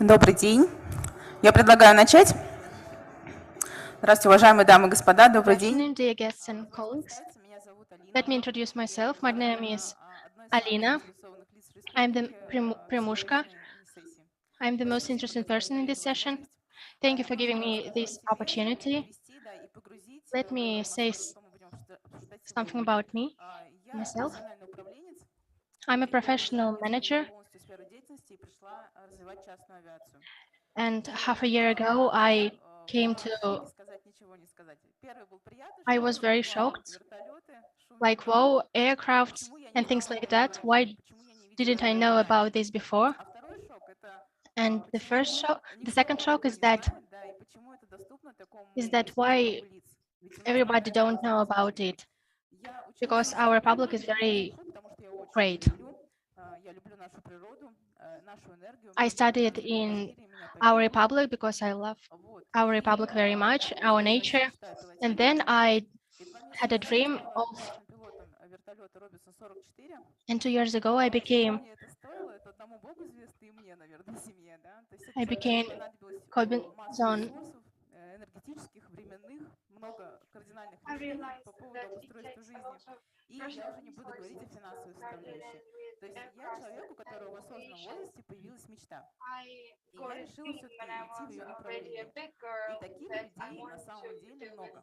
Добрый день. Я предлагаю начать. Здравствуйте, уважаемые дамы и господа. Добрый день. Dear guests and colleagues, let me introduce myself. My name is Alina. I'm the Primushka. I'm the most interested person in this session. Thank you for giving me this opportunity. Let me say something about me, myself. I'm a professional manager, and half a year ago I was very shocked, like, whoa, aircrafts and things like that. Why didn't I know about this before? And the second shock is that why everybody don't know about it, because our republic is very great. I studied in our republic because I love our republic very much, our nature, and then I had a dream of, and 2 years ago I became Cognizant. I realized that it takes a lot of personal resources rather than with aircraft and aviation. I got a dream when I was already a big girl that I wanted to do with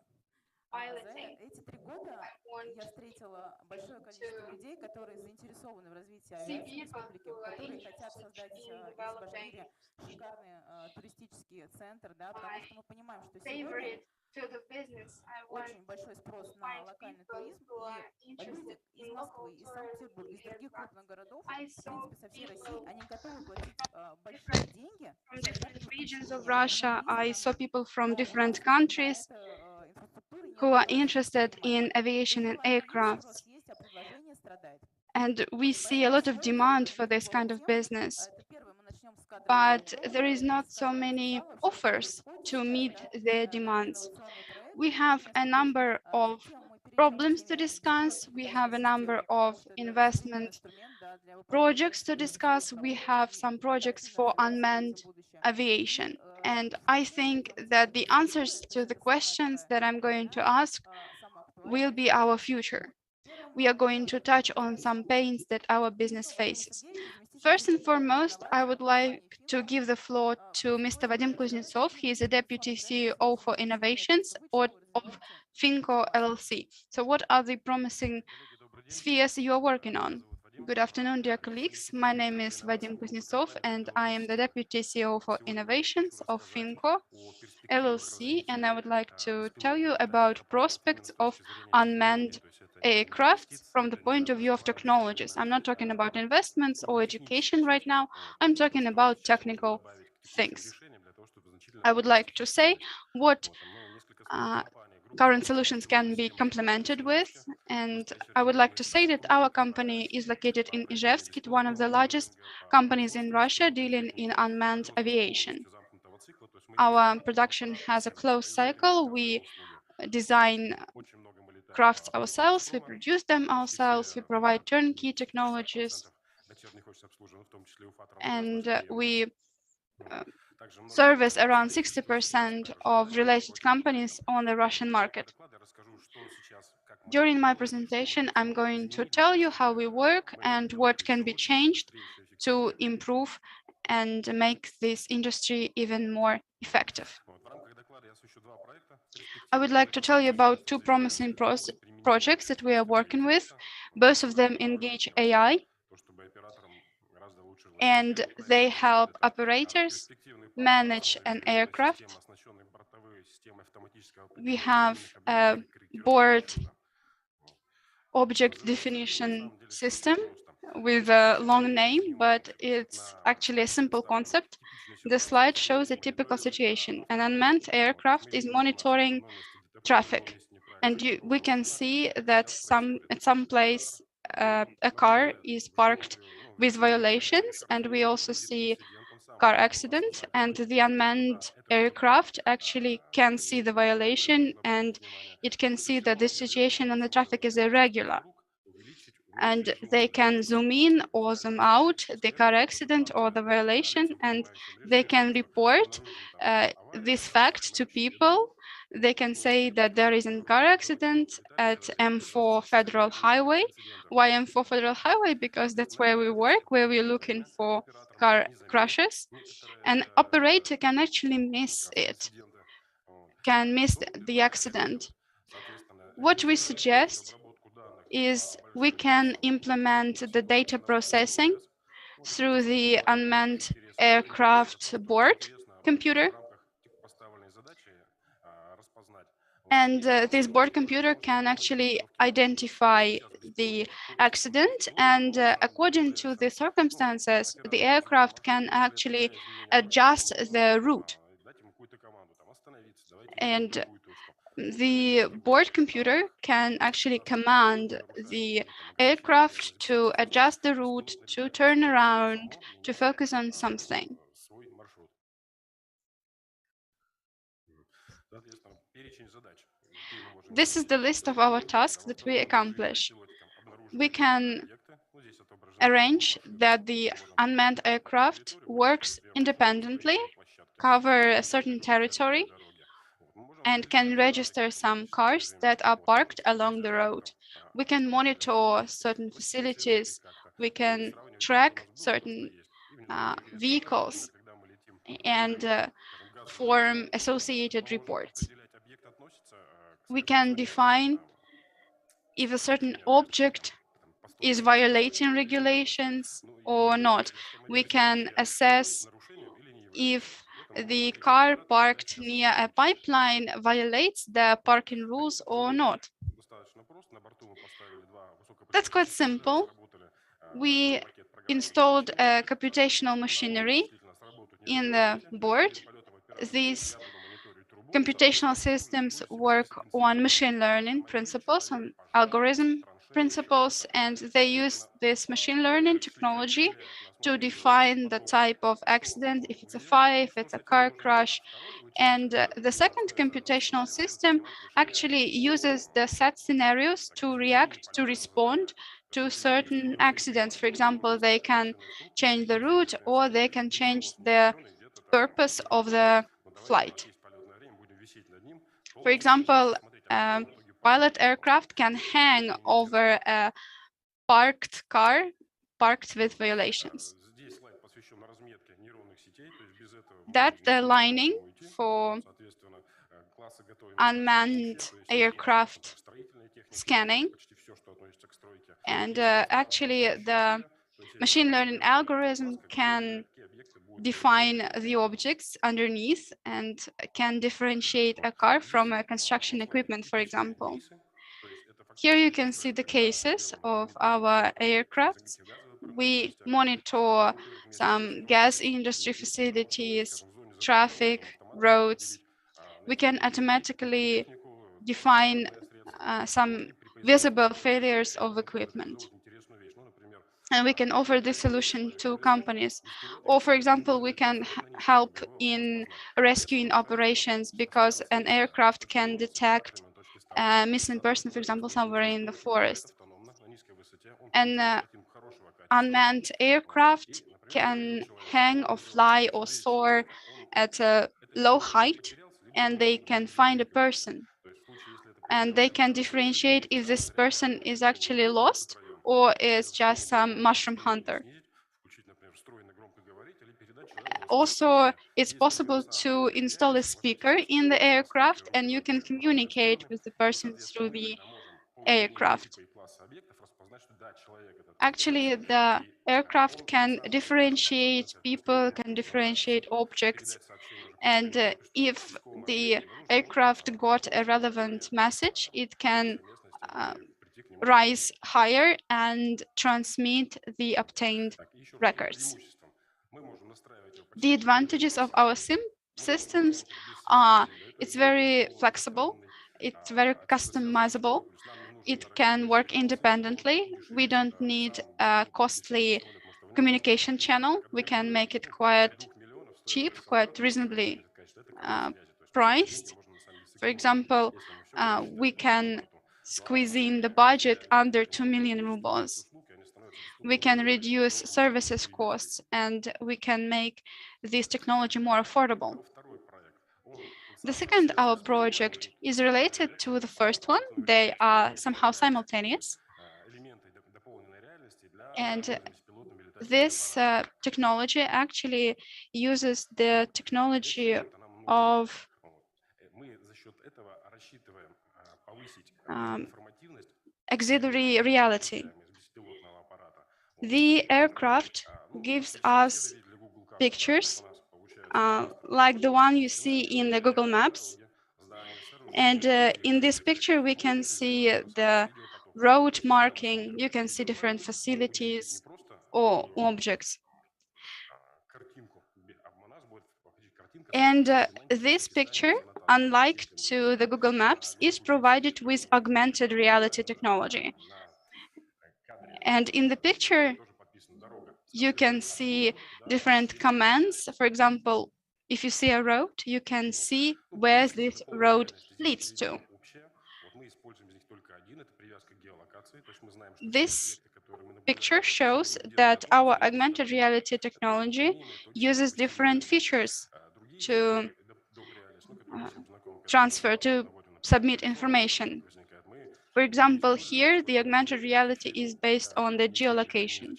piloting. I want to see people who are interested in developing my favorite field of business. I want to find people who are interested in local tourism and aircraft. I saw people from different regions of Russia. I saw people from different countries who are interested in aviation and aircraft. And we see a lot of demand for this kind of business. But there is not so many offers to meet their demands. We have a number of problems to discuss. We have a number of investment projects to discuss. We have some projects for unmanned aviation. And I think that the answers to the questions that I'm going to ask will be our future. We are going to touch on some pains that our business faces. First and foremost, I would like to give the floor to Mr. Vadim Kuznetsov. He is a Deputy CEO for Innovations of Finco LLC. So what are the promising spheres you are working on? Good afternoon, dear colleagues. My name is Vadim Kuznetsov, and I am the Deputy CEO for Innovations of Finco LLC, and I would like to tell you about prospects of unmanned aircraft from the point of view of technologies. I'm not talking about investments or education right now. I'm talking about technical things. I would like to say what current solutions can be complemented with, and I would like to say that our company is located in Ijevsk. It's one of the largest companies in Russia dealing in unmanned aviation. Our production has a closed cycle. We design crafts ourselves, we produce them ourselves, we provide turnkey technologies, and we service around 60% of related companies on the Russian market. During my presentation, I'm going to tell you how we work and what can be changed to improve and make this industry even more effective. I would like to tell you about two promising projects that we are working with. Both of them engage AI, and they help operators manage an aircraft. We have a board object definition system with a long name, but it's actually a simple concept. The slide shows a typical situation. An unmanned aircraft is monitoring traffic, and we can see that at some place a car is parked with violations, and we also see car accident, and the unmanned aircraft actually can see the violation, and it can see that the situation on the traffic is irregular. and they can zoom in or zoom out the car accident or the violation, and they can report this fact to people. They can say that there is a car accident at M4 Federal Highway. Why M4 Federal Highway? Because that's where we work, where we're looking for car crashes. An operator can actually miss it, can miss the accident. What we suggest is we can implement the data processing through the unmanned aircraft board computer. And this board computer can actually identify the accident, and according to the circumstances, the aircraft can actually adjust the route. And the board computer can actually command the aircraft to adjust the route, to turn around, to focus on something. This is the list of our tasks that we accomplish. We can arrange that the unmanned aircraft works independently, cover a certain territory, and can register some cars that are parked along the road. We can monitor certain facilities. We can track certain vehicles and form associated reports. We can define if a certain object is violating regulations or not. We can assess if the car parked near a pipeline violates the parking rules or not. That's quite simple. We installed a computational machinery in the board. These computational systems work on machine learning principles, on algorithm principles, and they use this machine learning technology to define the type of accident, if it's a fire, if it's a car crash. And the second computational system actually uses the set scenarios to react, to respond to certain accidents. For example, they can change the route or they can change the purpose of the flight. For example, pilot aircraft can hang over a parked car, parked with violations. That's the lining for unmanned aircraft scanning. And actually, the machine learning algorithm can define the objects underneath and can differentiate a car from a construction equipment, for example. Here you can see the cases of our aircrafts. We monitor some gas industry facilities, traffic, roads. We can automatically define some visible failures of equipment. And we can offer this solution to companies. Or, for example, we can help in rescuing operations because an aircraft can detect a missing person, for example, somewhere in the forest. An unmanned aircraft can hang or fly or soar at a low height, and they can find a person. And they can differentiate if this person is actually lost or is just some mushroom hunter. Also, it's possible to install a speaker in the aircraft, and you can communicate with the person through the aircraft. Actually, the aircraft can differentiate people, can differentiate objects, and if the aircraft got a relevant message, it can rise higher and transmit the obtained records. The advantages of our systems are it's very flexible, it's very customizable, it can work independently. We don't need a costly communication channel. We can make it quite cheap, quite reasonably priced. For example, we can squeezing the budget under 2 million rubles. We can reduce services costs and we can make this technology more affordable. The second, our project, is related to the first one. They are somehow simultaneous. And this technology actually uses the technology of auxiliary reality. The aircraft gives us pictures like the one you see in the Google Maps. And in this picture, we can see the road marking. You can see different facilities or objects. And this picture, unlike to the Google Maps, is provided with augmented reality technology. And in the picture, you can see different commands. For example, if you see a road, you can see where this road leads to. This picture shows that our augmented reality technology uses different features to submit information. For example, here, the augmented reality is based on the geolocation.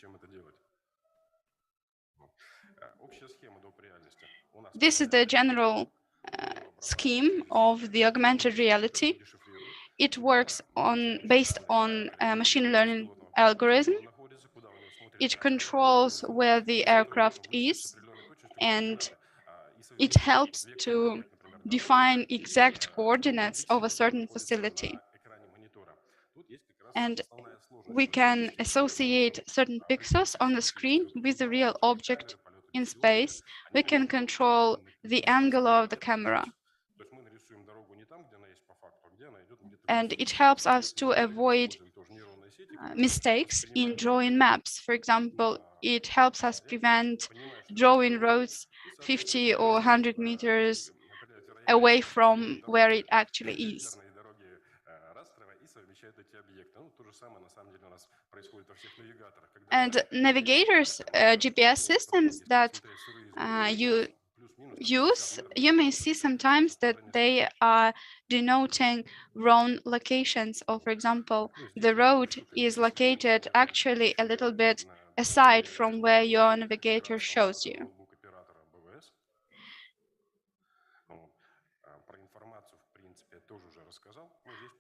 This is the general scheme of the augmented reality. It works based on a machine learning algorithm. It controls where the aircraft is, and it helps to define exact coordinates of a certain facility. And we can associate certain pixels on the screen with the real object in space. We can control the angle of the camera. And it helps us to avoid mistakes in drawing maps. For example, it helps us prevent drawing roads 50 or 100 meters away from where it actually is. And navigators, GPS systems that you use, you may see sometimes that they are denoting wrong locations. Or for example, the road is located actually a little bit aside from where your navigator shows you.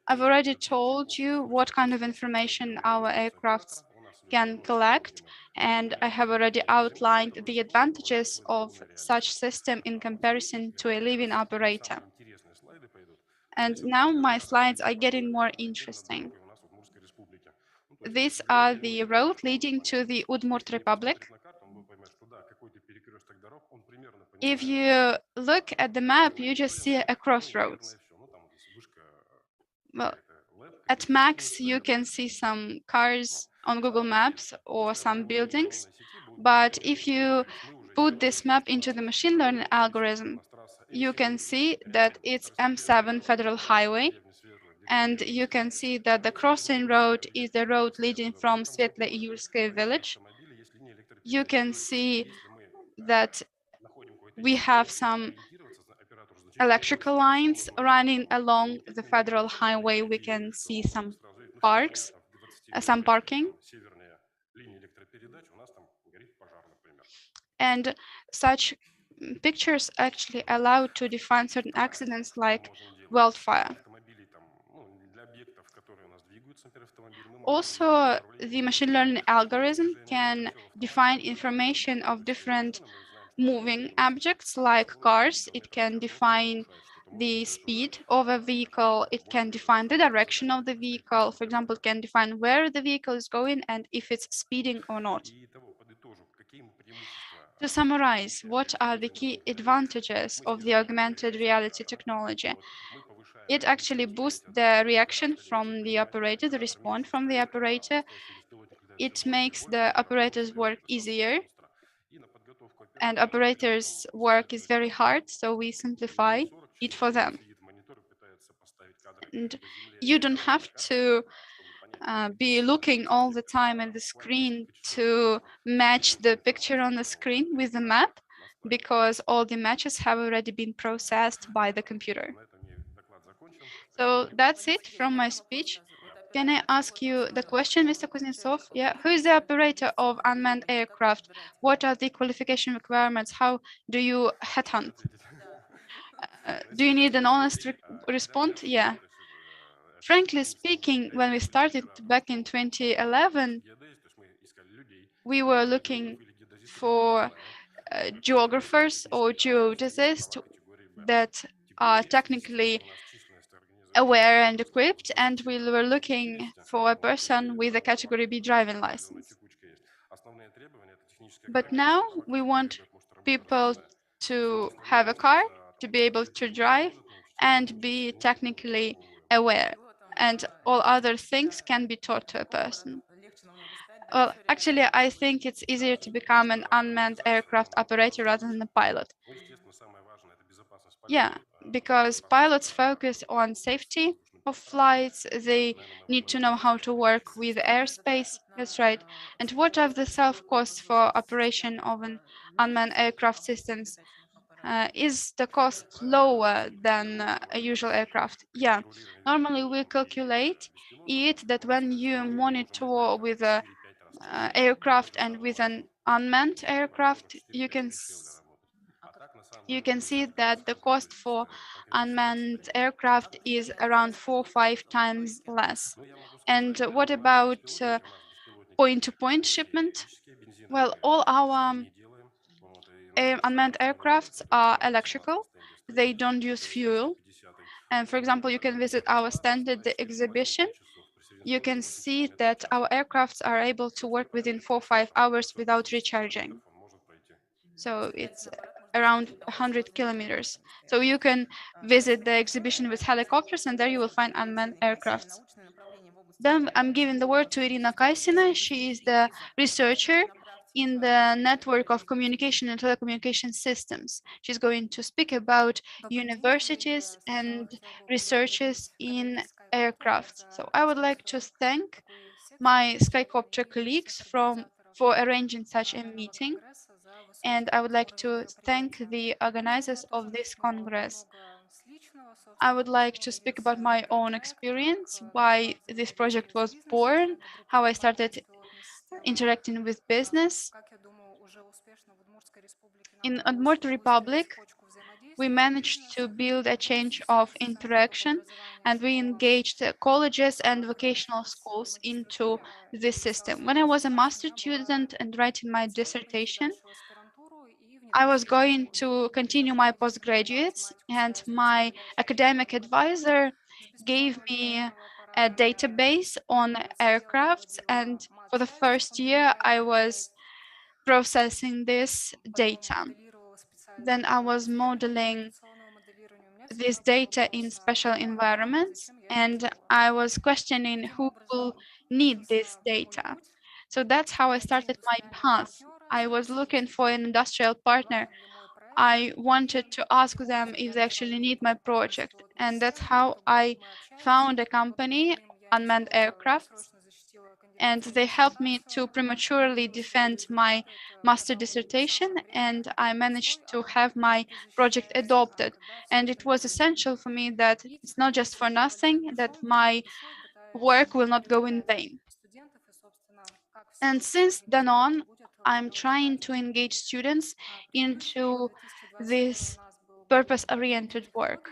I've already told you what kind of information our aircrafts can collect, and I have already outlined the advantages of such system in comparison to a living operator. And now my slides are getting more interesting. These are the road leading to the Udmurt Republic. If you look at the map, you just see a crossroads. Well, at max, you can see some cars on Google Maps or some buildings. But if you put this map into the machine learning algorithm, you can see that it's M7 Federal Highway. And you can see that the crossing road is the road leading from Svetlo-Iulskaya village. You can see that we have some electrical lines running along the federal highway. We can see some parks, some parking. And such pictures actually allow to define certain accidents like wildfire. Also, the machine learning algorithm can define information of different moving objects like cars. It can define the speed of a vehicle. It can define the direction of the vehicle. For example, it can define where the vehicle is going and if it's speeding or not. To summarize, what are the key advantages of the augmented reality technology? It actually boosts the reaction from the operator, the response from the operator. It makes the operator's work easier. And operators' work is very hard, so we simplify it for them. and you don't have to be looking all the time at the screen to match the picture on the screen with the map, because all the matches have already been processed by the computer. So that's it from my speech. Can I ask you the question, Mr. Kuznetsov? Yeah, who is the operator of unmanned aircraft? What are the qualification requirements? How do you headhunt? Do you need an honest response? Yeah. Frankly speaking, when we started back in 2011, we were looking for geographers or geodesists that are technically aware and equipped, and we were looking for a person with a category B driving license. But now we want people to have a car, to be able to drive, and be technically aware, and all other things can be taught to a person. Well, actually, I think it's easier to become an unmanned aircraft operator rather than a pilot. Yeah, because pilots focus on safety of flights. They need to know how to work with airspace. That's right. And what are the self-costs for operation of an unmanned aircraft systems? Is the cost lower than a usual aircraft? Yeah, normally we calculate it that when you monitor with a aircraft and with an unmanned aircraft, you can see that the cost for unmanned aircraft is around 4 or 5 times less. And what about point-to-point shipment? Well, all our unmanned aircrafts are electrical. They don't use fuel. And for example, you can visit our standard exhibition. You can see that our aircrafts are able to work within 4 or 5 hours without recharging. So it's around 100 kilometers. So you can visit the exhibition with helicopters, and there you will find unmanned aircrafts. Then I'm giving the word to Irina Kaisina. She is the researcher in the network of communication and telecommunication systems. She's going to speak about universities and researchers in aircraft. So I would like to thank my Skycopter colleagues for arranging such a meeting. And I would like to thank the organizers of this Congress. I would like to speak about my own experience, why this project was born, how I started interacting with business. In Udmurt Republic, we managed to build a change of interaction, and we engaged colleges and vocational schools into this system. When I was a master student and writing my dissertation, I was going to continue my postgraduates, and my academic advisor gave me a database on aircrafts, and for the first year I was processing this data. Then I was modeling this data in special environments, and I was questioning who will need this data. So that's how I started my path. I was looking for an industrial partner. I wanted to ask them if they actually need my project, and that's how I found a company, Unmanned Aircrafts, and they helped me to prematurely defend my master dissertation, and I managed to have my project adopted. And it was essential for me that it's not just for nothing, that my work will not go in vain. And since then on, I'm trying to engage students into this purpose-oriented work.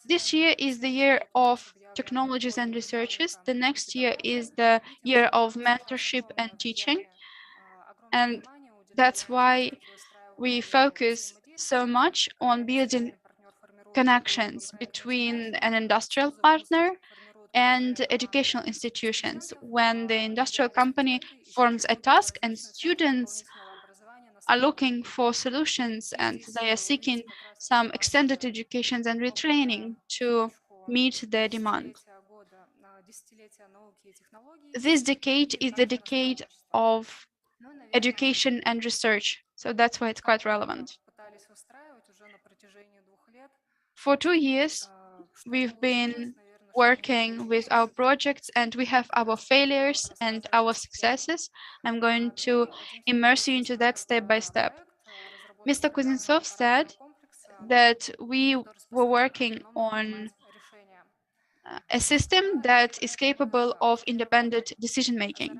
This year is the year of technologies and researches. The next year is the year of mentorship and teaching. And that's why we focus so much on building connections between an industrial partner and educational institutions. When the industrial company forms a task and students are looking for solutions and they are seeking some extended education and retraining to meet their demand. This decade is the decade of education and research, so that's why it's quite relevant. For 2 years, we've been working with our projects, and we have our failures and our successes. I'm going to immerse you into that step by step. Mr. Kuznetsov said that we were working on a system that is capable of independent decision-making.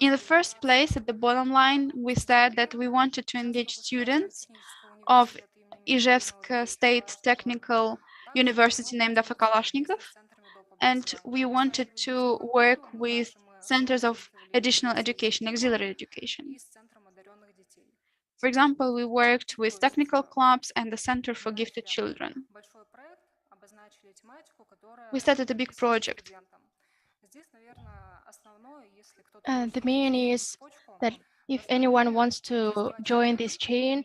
In the first place, at the bottom line, we said that we wanted to engage students of Ижевsk State Technical University named after Kalashnikov, and we wanted to work with centers of additional education, auxiliary education. For example, we worked with technical clubs and the Center for Gifted Children. We started a big project. The main is that if anyone wants to join this chain,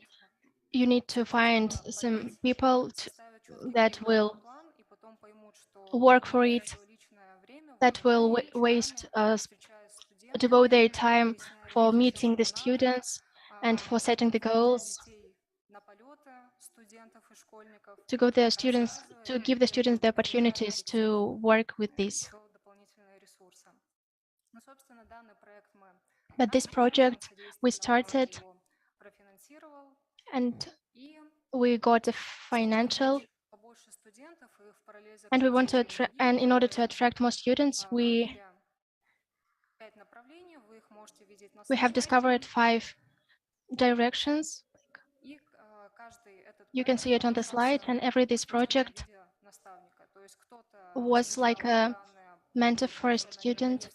you need to find some people that will work for it, that will devote their time for meeting the students and for setting the goals, to give the students the opportunities to work with this. But this project we started, and we got a financial, and we want to and in order to attract more students, we have discovered 5 directions. You can see it on the slide, and this project was like a mentor for a student.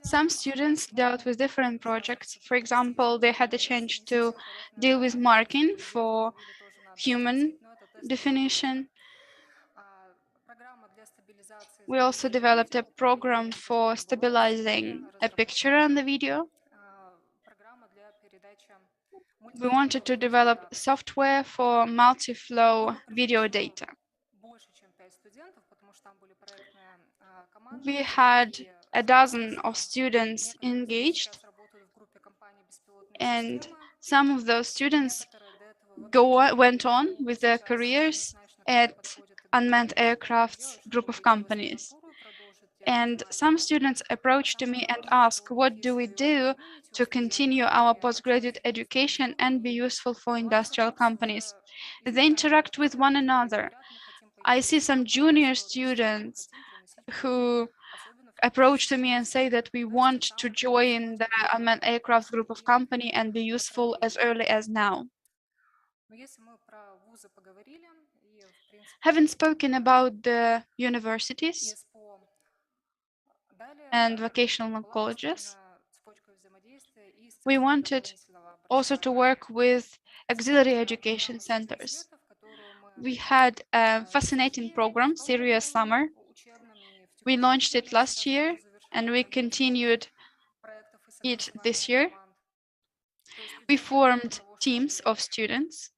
Some students dealt with different projects. For example, they had the chance to deal with marking for human definition. We also developed a program for stabilizing a picture on the video. We wanted to develop software for multi-flow video data. We had a dozen of students engaged, and some of those students went on with their careers at unmanned aircraft's group of companies. And some students approached me and asked, what do we do to continue our postgraduate education and be useful for industrial companies? They interact with one another. I see some junior students who approach to me and say that we want to join the unmanned aircraft group of company and be useful as early as now. Having spoken about the universities and vocational colleges, we wanted also to work with auxiliary education centers. We had a fascinating program, Serious Summer. We launched it last year, and we continued it this year. We formed teams of students.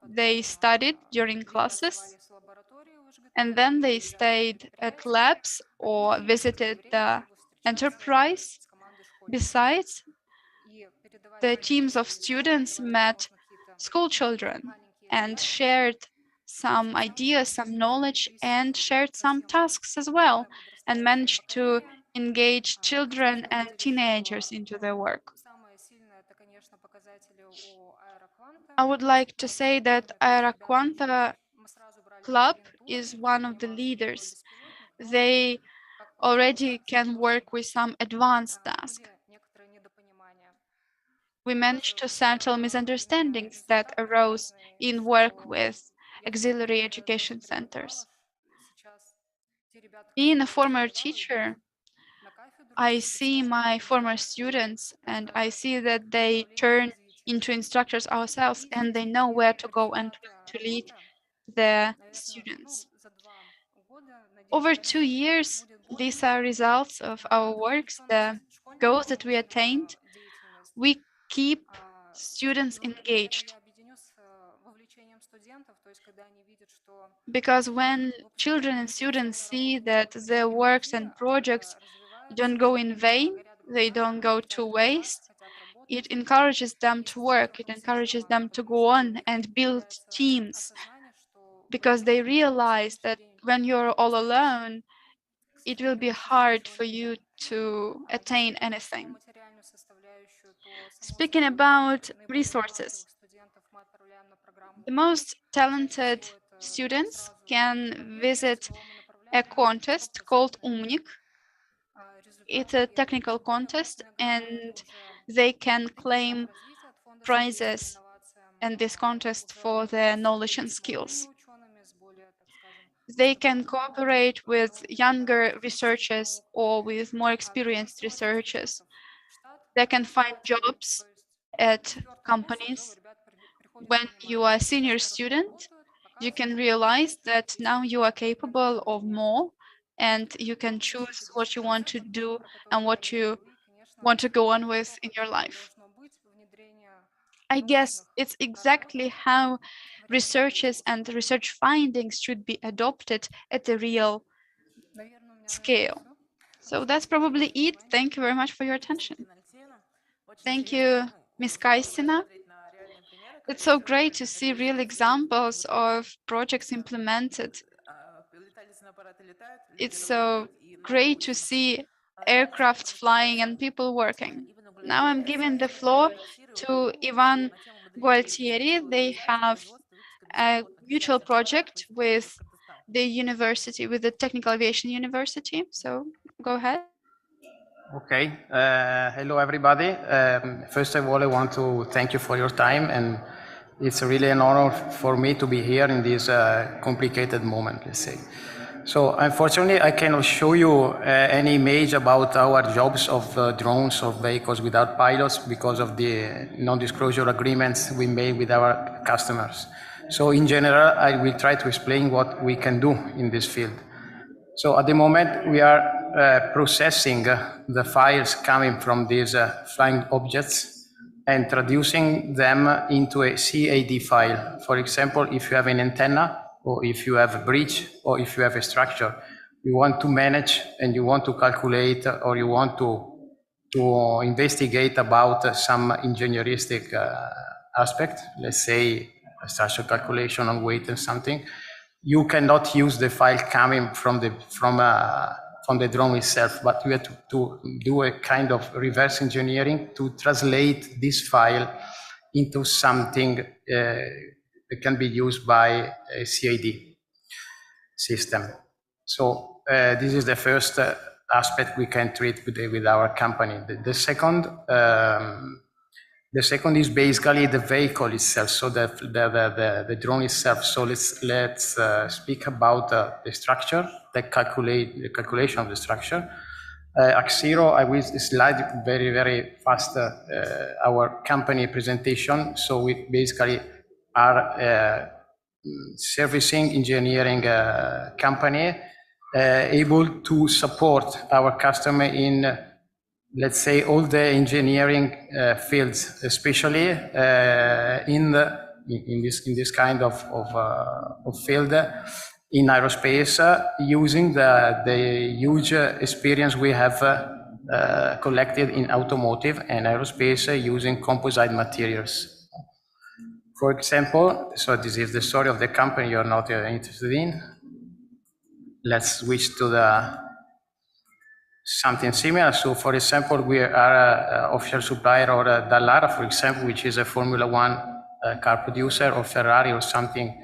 They studied during classes, and then they stayed at labs or visited the enterprise. Besides, the teams of students met school children and shared some ideas, some knowledge, and shared some tasks as well, and managed to engage children and teenagers into their work. I would like to say that Aeroquanta Club is one of the leaders. They already can work with some advanced tasks. We managed to settle misunderstandings that arose in work with auxiliary education centers. Being a former teacher, I see my former students, and I see that they turn into instructors ourselves, and they know where to go and to lead the students. Over 2 years, these are results of our works, the goals that we attained. We keep students engaged, because when children and students see that their works and projects don't go in vain, they don't go to waste. It encourages them to work, it encourages them to go on and build teams, because they realize that when you're all alone, it will be hard for you to attain anything. Speaking about resources, the most talented students can visit a contest called UMNIK. It's a technical contest, and they can claim prizes in this contest for their knowledge and skills. They can cooperate with younger researchers or with more experienced researchers. They can find jobs at companies. When you are a senior student, you can realize that now you are capable of more, and you can choose what you want to do and what you want to go on with in your life. I guess it's exactly how researches and research findings should be adopted at a real scale. So that's probably it. Thank you very much for your attention. Thank you, Ms. Kaisina. It's so great to see real examples of projects implemented. It's so great to see aircraft flying and people working. Now I'm giving the floor to Ivan Gualtieri. They have a mutual project with the university, with the Technical Aviation University. So go ahead. Okay. Hello, everybody. First of all, I want to thank you for your time, and it's really an honor for me to be here in this complicated moment, let's say. So unfortunately, I cannot show you any image about our jobs of drones or vehicles without pilots because of the non-disclosure agreements we made with our customers. So in general, I will try to explain what we can do in this field. So at the moment, we are processing the files coming from these flying objects and traducing them into a CAD file. For example, if you have an antenna, or if you have a bridge, or if you have a structure, you want to manage and you want to calculate, or you want to investigate about some engineeristic aspect, let's say a structural calculation on weight and something, you cannot use the file coming from the drone itself, but you have to do a kind of reverse engineering to translate this file into something that can be used by a CAD system. So this is the first aspect we can treat with our company. The second is basically the vehicle itself, so the drone itself. So let's speak about the structure, the calculation of the structure. Axiro, I will slide very fast our company presentation. So we basically are servicing engineering company able to support our customer in, let's say, all the engineering fields, especially in this kind of field in aerospace, using the huge experience we have collected in automotive and aerospace using composite materials. For example, so this is the story of the company you're not interested in. Let's switch to the something similar. So for example, we are an official supplier or a Dallara, for example, which is a Formula One car producer, or Ferrari or something,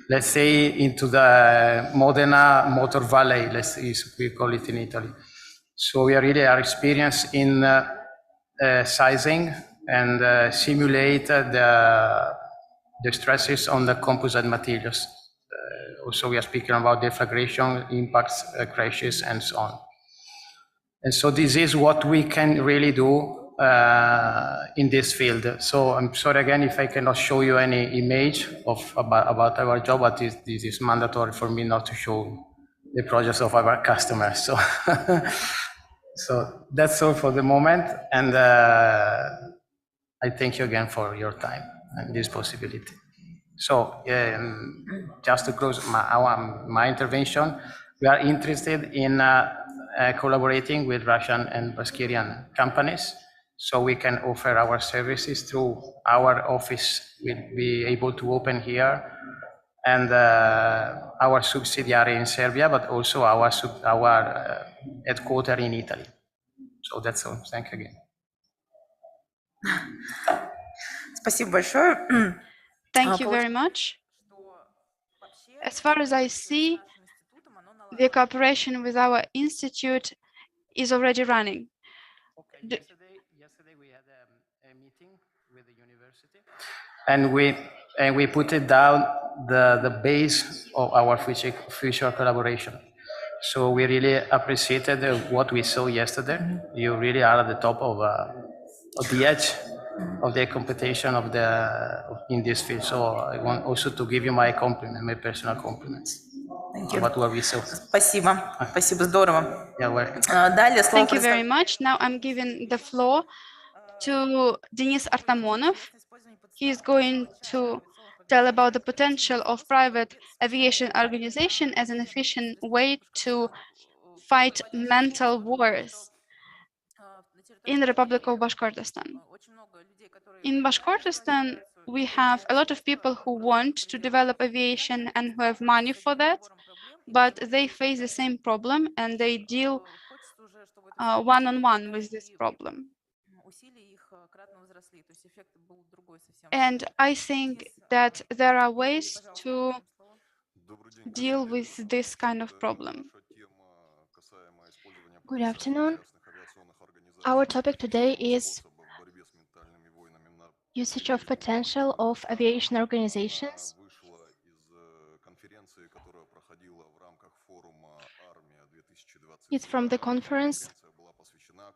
let's say into the Modena Motor Valley, we call it in Italy. So we are experienced in sizing and simulate the stresses on the composite materials. Also, we are speaking about deflagration, impacts, crashes, and so on. And so this is what we can really do in this field. So I'm sorry again if I cannot show you any image about our job, but this is mandatory for me not to show the projects of our customers. So, so that's all for the moment. And I thank you again for your time and this possibility. So just to close my intervention, we are interested in collaborating with Russian and Bulgarian companies, so we can offer our services through our office. We'll be able to open here, and our subsidiary in Serbia, but also our headquarters in Italy. So that's all. Thank you again. Спасибо большое. Thank you very much. As far as I see, the cooperation with our institute is already running. Yesterday we had a meeting with the university, and we put it down the base of our future collaboration. So we really appreciated what we saw yesterday. You really are at the top of the edge of the competition in this field. So I want also to give you my compliment, my personal compliments. Thank you. About what we saw. Спасибо. Спасибо, здорово. Yeah, welcome. Далее слово Thank you very much. Now I'm giving the floor to Denis Artamonov. He is going to tell about the potential of private aviation organization as an efficient way to fight mental wars in the Republic of Bashkortostan. In Bashkortostan, we have a lot of people who want to develop aviation and who have money for that, but they face the same problem and they deal one-on-one with this problem. And I think that there are ways to deal with this kind of problem. Good afternoon. Our topic today is usage of potential of aviation organizations. It's from the conference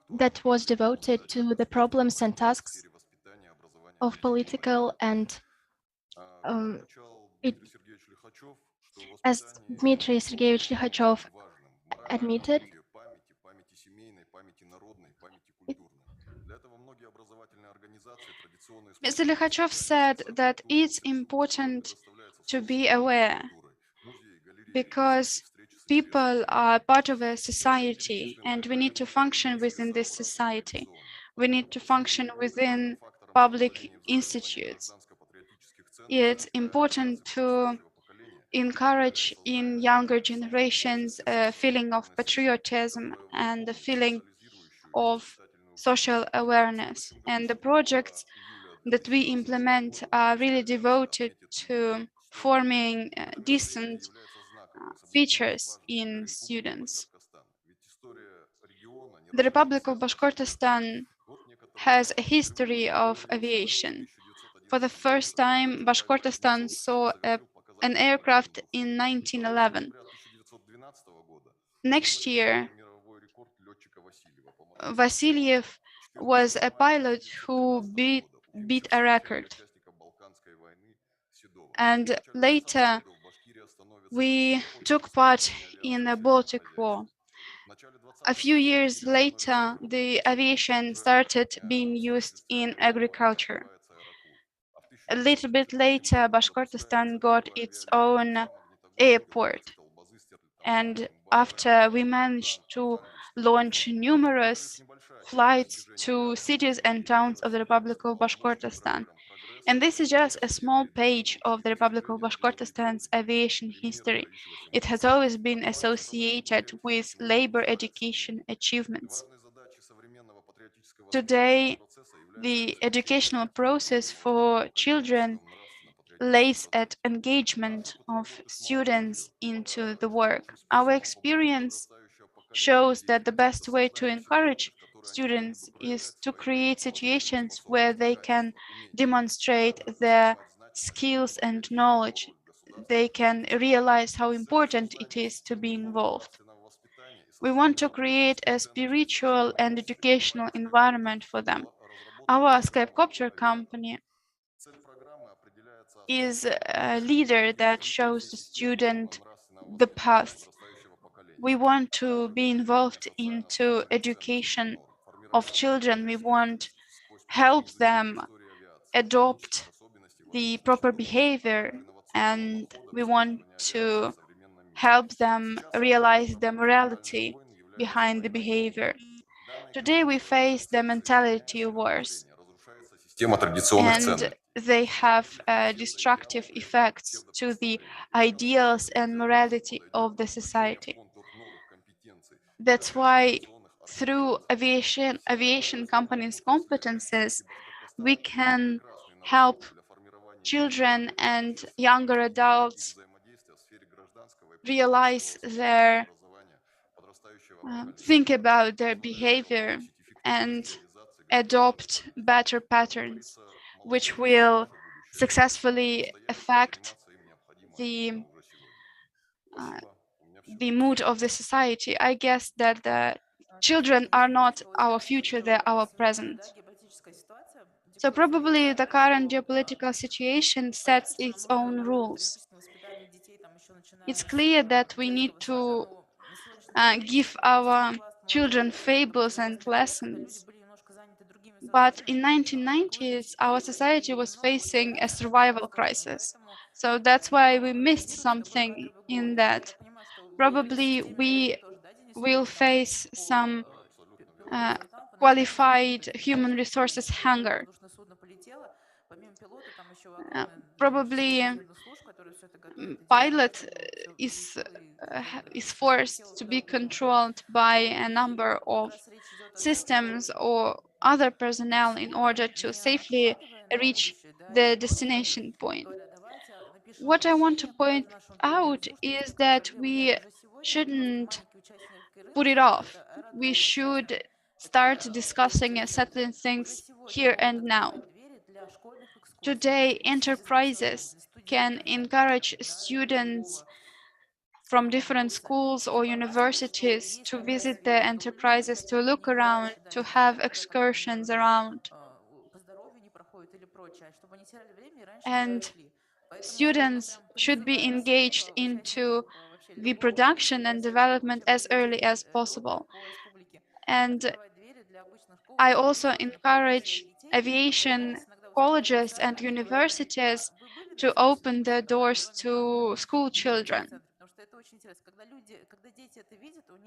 that was devoted to the problems and tasks of political and as Dmitry Sergeyevich Likhachov admitted, Mr. Likhachov said that it's important to be aware because people are part of a society and we need to function within this society. We need to function within public institutes. It's important to encourage in younger generations a feeling of patriotism and a feeling of social awareness. And the projects that we implement are really devoted to forming decent features in students. The Republic of Bashkortostan has a history of aviation. For the first time, Bashkortostan saw an aircraft in 1911. Next year, Vasilyev was a pilot who beat a record. And later, we took part in the Baltic War. A few years later, the aviation started being used in agriculture. A little bit later, Bashkortostan got its own airport. And after we managed to launch numerous flights to cities and towns of the Republic of Bashkortostan. And this is just a small page of the Republic of Bashkortostan's aviation history. It has always been associated with labor education achievements. Today, the educational process for children lays at engagement of students into the work. Our experience shows that the best way to encourage students is to create situations where they can demonstrate their skills and knowledge. They can realize how important it is to be involved. We want to create a spiritual and educational environment for them. Our Skypecopter company is a leader that shows the student the path. We want to be involved into education of children. We want to help them adopt the proper behavior, and we want to help them realize the morality behind the behavior. Today we face the mentality wars, and they have destructive effects to the ideals and morality of the society. That's why through aviation companies' competences, we can help children and younger adults realize their, think about their behavior and adopt better patterns, which will successfully affect the mood of the society. I guess that the children are not our future, they're our present. So probably the current geopolitical situation sets its own rules. It's clear that we need to give our children fables and lessons. But in 1990s, our society was facing a survival crisis. So that's why we missed something in that. Probably we will face some qualified human resources hunger. Probably pilot is forced to be controlled by a number of systems or other personnel in order to safely reach the destination point. What I want to point out is that we shouldn't put it off. We should start discussing and settling things here and now. Today, enterprises can encourage students from different schools or universities to visit the enterprises, to look around, to have excursions around. And students should be engaged into the production and development as early as possible. And I also encourage aviation colleges and universities to open their doors to school children.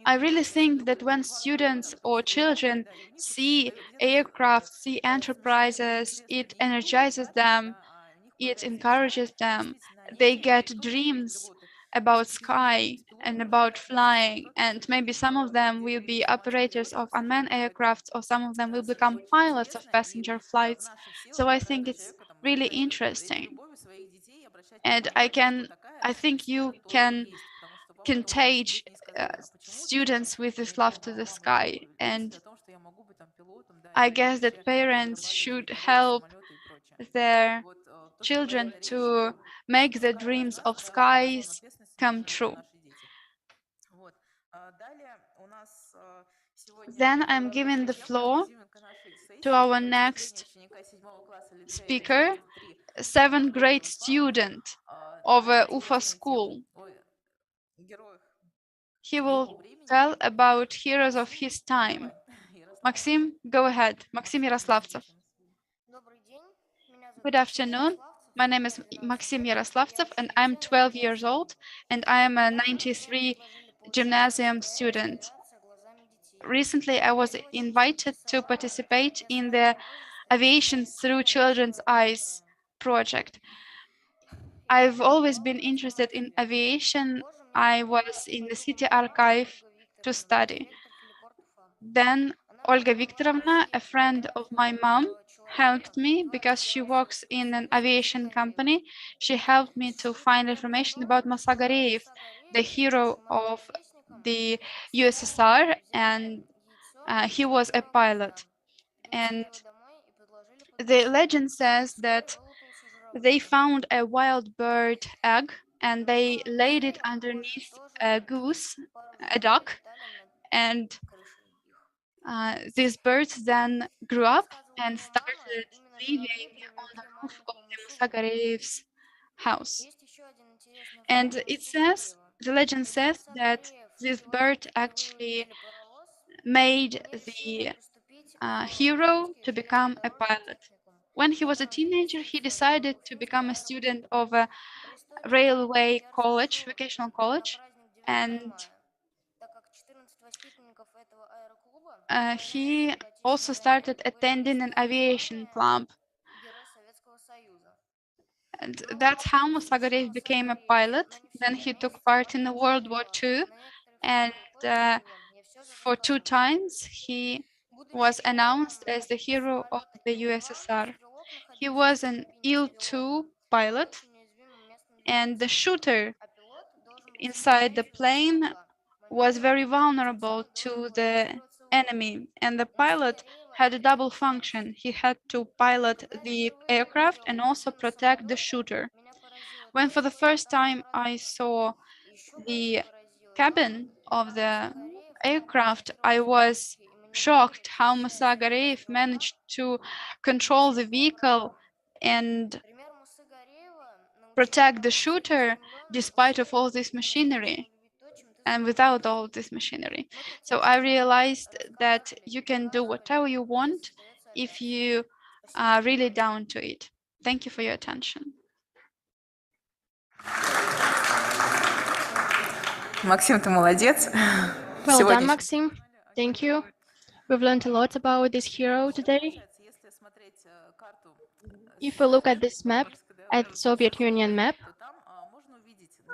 I really think that when students or children see aircraft, see enterprises, it energizes them, it encourages them. They get dreams about sky and about flying, and maybe some of them will be operators of unmanned aircraft, or some of them will become pilots of passenger flights. So I think it's really interesting. And I think you can contage students with this love to the sky. And I guess that parents should help their children to make the dreams of skies come true. Then I'm giving the floor to our next speaker, a 7th grade student of UFA school. He will tell about heroes of his time. Maxim, go ahead. Maxim Yaroslavtsev. Good afternoon. My name is Maxim Yaroslavtsev, and I'm 12 years old, and I am a 93 gymnasium student. Recently, I was invited to participate in the Aviation Through Children's Eyes project. I've always been interested in aviation. I was in the city archive to study. Then Olga Viktorovna, a friend of my mom, helped me because she works in an aviation company. She helped me to find information about Masagareev, the hero of the USSR, and he was a pilot. And the legend says that they found a wild bird egg and they laid it underneath a goose, a duck, and these birds then grew up and started living on the roof of the Musagareev's house. And it says, the legend says that this bird actually made the hero to become a pilot. When he was a teenager, he decided to become a student of a railway college, vocational college, and he also started attending an aviation club. And that's how Musagarev became a pilot. Then he took part in the World War II, and for 2 times he was announced as the hero of the USSR. He was an Il-2 pilot, and the shooter inside the plane was very vulnerable to the enemy, and the pilot had a double function. He had to pilot the aircraft and also protect the shooter. When for the first time I saw the cabin of the aircraft, I was shocked how Musagarev managed to control the vehicle and protect the shooter despite of all this machinery and without all this machinery. So I realized that you can do whatever you want if you are really down to it. Thank you for your attention. Максим, ты молодец. Well done, Maxim. Thank you. We've learned a lot about this hero today. If we look at this map, at Soviet Union map,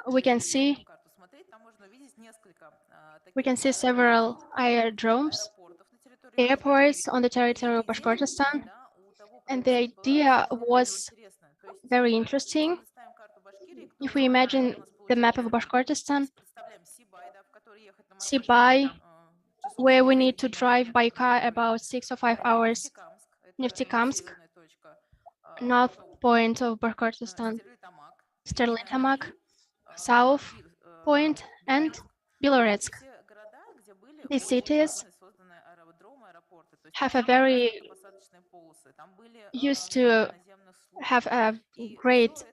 we can see several aerodromes, airports on the territory of Bashkortostan, and the idea was very interesting. If we imagine the map of Bashkortostan, Sibay, where we need to drive by car about 6 or 5 hours, Neftekamsk, north point of Bashkortostan, Sterlitamak, south point, and Beloretsk. These cities have a very used to have a great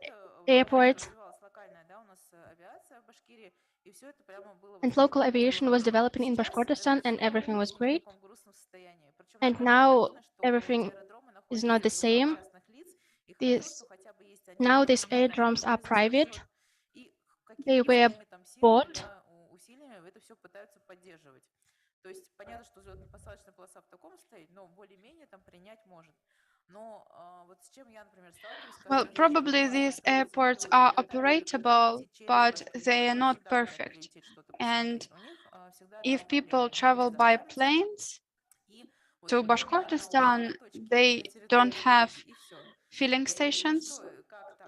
airport, and local aviation was developing in Bashkortostan, and everything was great. And now everything is not the same. Now these aerodromes are private. They were bought. Well, probably these airports are operatable, but they are not perfect. And if people travel by planes to Bashkortostan, they don't have filling stations,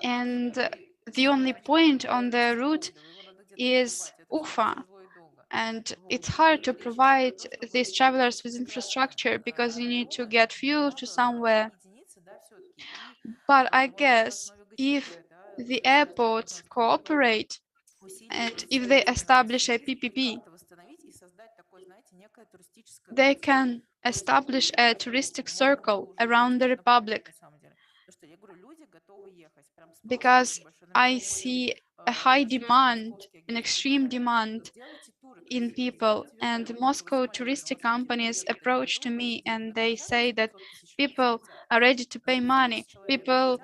and the only point on the route is Ufa. And it's hard to provide these travelers with infrastructure because you need to get fuel to somewhere. But I guess if the airports cooperate and if they establish a PPP, they can establish a touristic circle around the Republic. Because I see a high demand, an extreme demand in people, and Moscow touristic companies approach to me and they say that people are ready to pay money. People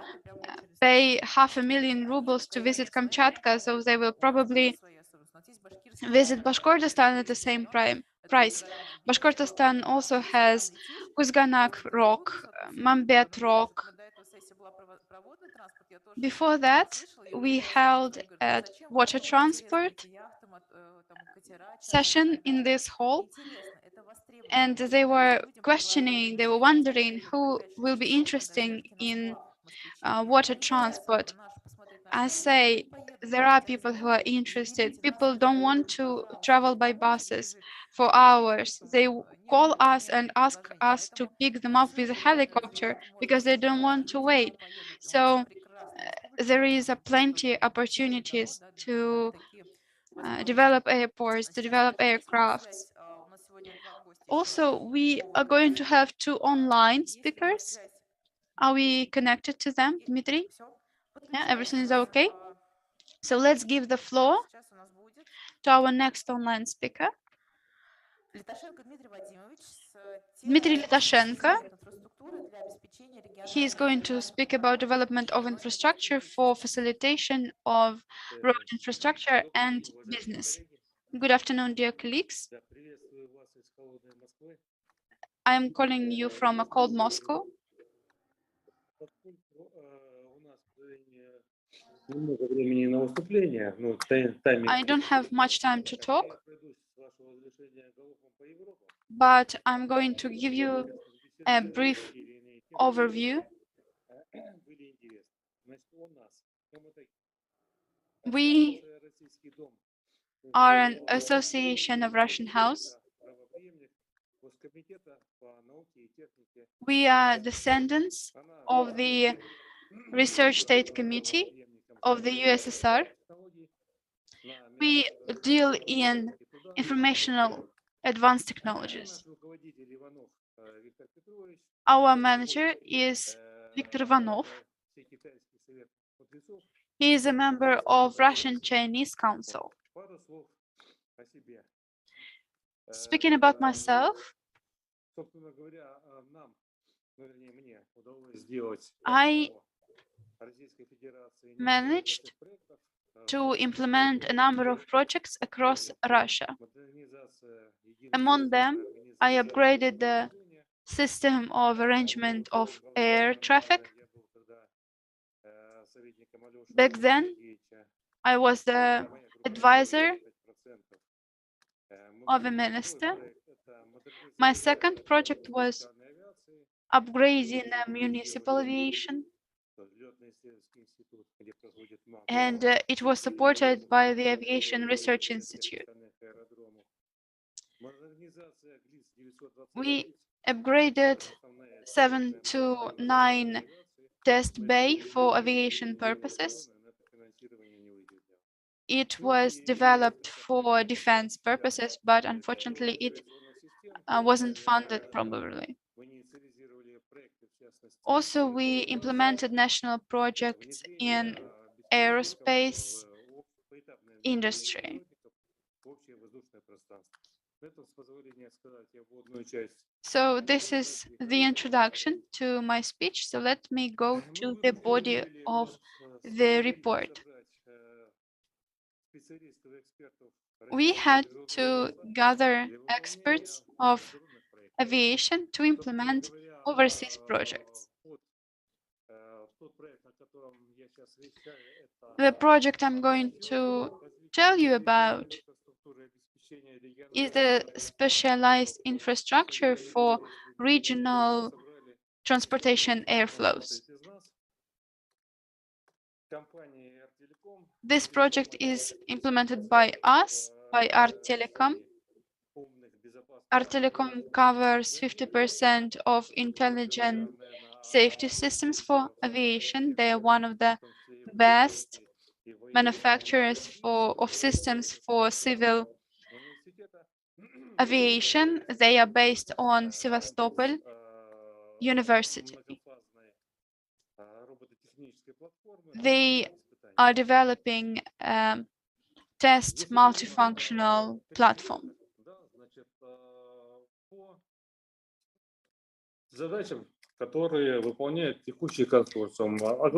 pay 500,000 rubles to visit Kamchatka, so they will probably visit Bashkortostan at the same price. Bashkortostan also has Kuzganak Rock, Mambet Rock. Before that, we held a water transport session in this hall, and they were questioning, they were wondering who will be interested in water transport. I say there are people who are interested. People don't want to travel by buses for hours. They call us and ask us to pick them up with a helicopter because they don't want to wait. So there is plenty opportunities to develop airports, to develop aircrafts. Also, we are going to have 2 online speakers. Are we connected to them, Dmitry? Yeah, everything is okay. So let's give the floor to our next online speaker, Dmitry Litashenko. He is going to speak about development of infrastructure for facilitation of road infrastructure and business. Good afternoon, dear colleagues. I am calling you from a cold Moscow. I don't have much time to talk, but I'm going to give you a brief overview. We are an association of Russian House. We are descendants of the Research State Committee of the USSR. We deal in informational advanced technologies. Our manager is Viktor Ivanov. He is a member of Russian-Chinese Council. Speaking about myself, I managed to implement a number of projects across Russia. Among them, I upgraded the system of arrangement of air traffic. Back then, I was the advisor of a minister. My second project was upgrading municipal aviation, and it was supported by the Aviation Research Institute. We upgraded 7 to 9 test bay for aviation purposes. It was developed for defense purposes, but unfortunately it wasn't funded properly. Also, we implemented national projects in aerospace industry. So this is the introduction to my speech. So let me go to the body of the report. We had to gather experts of aviation to implement overseas projects. The project I'm going to tell you about is the specialized infrastructure for regional transportation airflows. This project is implemented by us, by Artelecom. Artelecom covers 50% of intelligent safety systems for aviation. They are one of the best manufacturers of systems for civil aviation. They are based on Sevastopol University. They are developing a test multifunctional platform.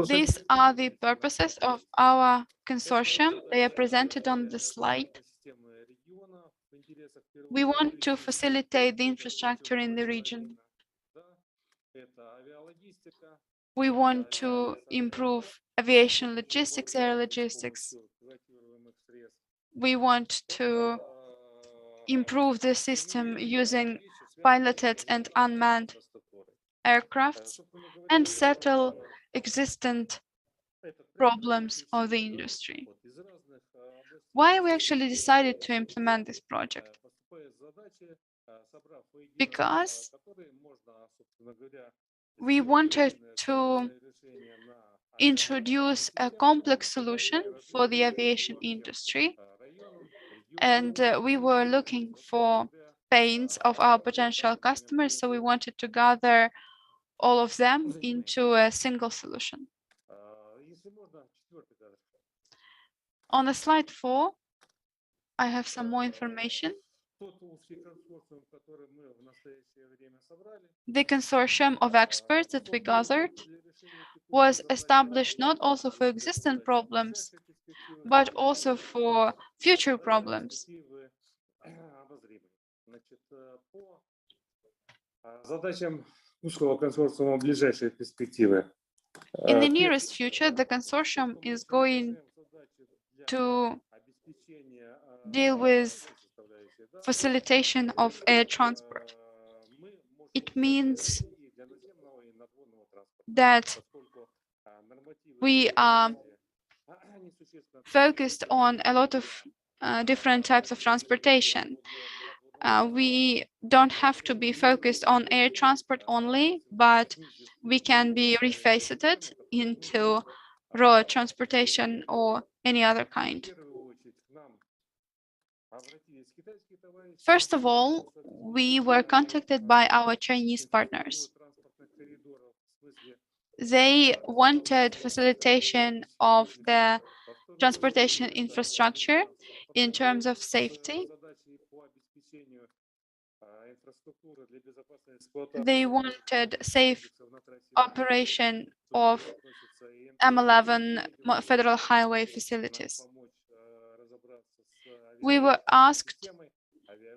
These are the purposes of our consortium. They are presented on the slide. We want to facilitate the infrastructure in the region. We want to improve aviation logistics, air logistics. We want to improve the system using piloted and unmanned aircrafts and settle existent problems of the industry. Why we actually decided to implement this project? Because we wanted to introduce a complex solution for the aviation industry, and we were looking for pains of our potential customers, so we wanted to gather all of them into a single solution. On the slide 4, I have some more information. The consortium of experts that we gathered was established not also for existing problems, but also for future problems. Задачам узкого консорциума ближайшей перспективы. In the nearest future, the consortium is going to deal with facilitation of air transport. It means that we are focused on a lot of different types of transportation. We don't have to be focused on air transport only, but we can be refaceted into road transportation or any other kind. First of all, we were contacted by our Chinese partners. They wanted facilitation of the transportation infrastructure in terms of safety. They wanted safe operation of M11 federal highway facilities. We were asked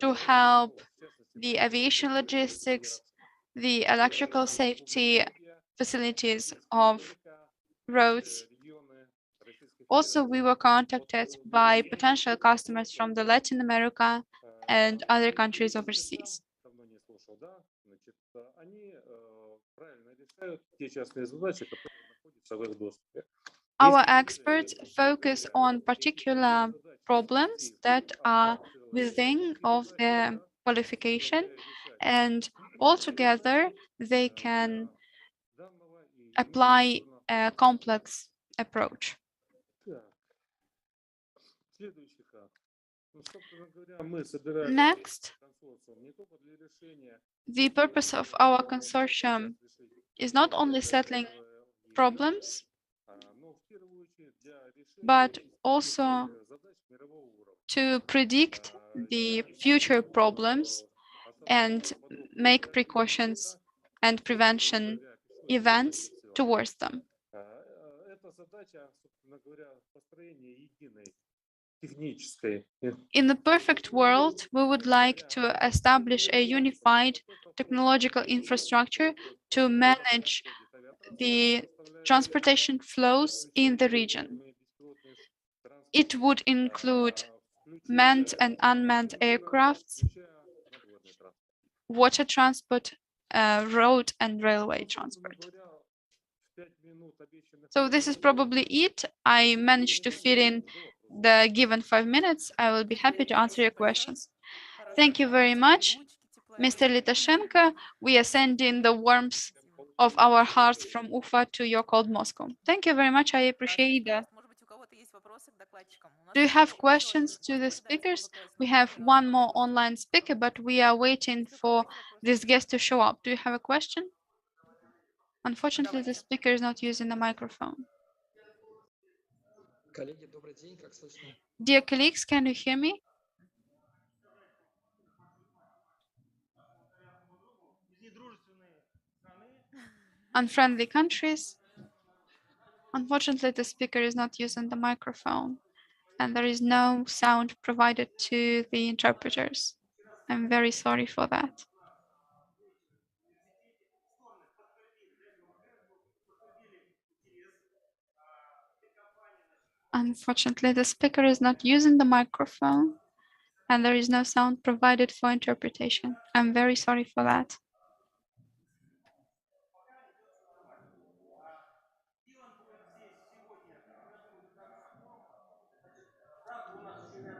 to help the aviation logistics, the electrical safety facilities of roads. Also, we were contacted by potential customers from the Latin America and other countries overseas. Our experts focus on particular problems that are within of their qualification, and altogether they can apply a complex approach. Next, the purpose of our consortium is not only settling problems, but also to predict the future problems and make precautions and prevention events towards them. In the perfect world, we would like to establish a unified technological infrastructure to manage the transportation flows in the region. It would include manned and unmanned aircrafts, water transport, road and railway transport. So this is probably it. I managed to fit in the given 5 minutes. I will be happy to answer your questions. Thank you very much, Mr. Litashenko. We are sending the warmth of our hearts from Ufa to your cold Moscow. Thank you very much. I appreciate that. Do you have questions to the speakers? We have one more online speaker, but we are waiting for this guest to show up. Do you have a question? Unfortunately, the speaker is not using the microphone. Dear colleagues, can you hear me? Unfriendly countries. Unfortunately, the speaker is not using the microphone, and there is no sound provided to the interpreters. I'm very sorry for that. Unfortunately, the speaker is not using the microphone, and there is no sound provided for interpretation. I'm very sorry for that.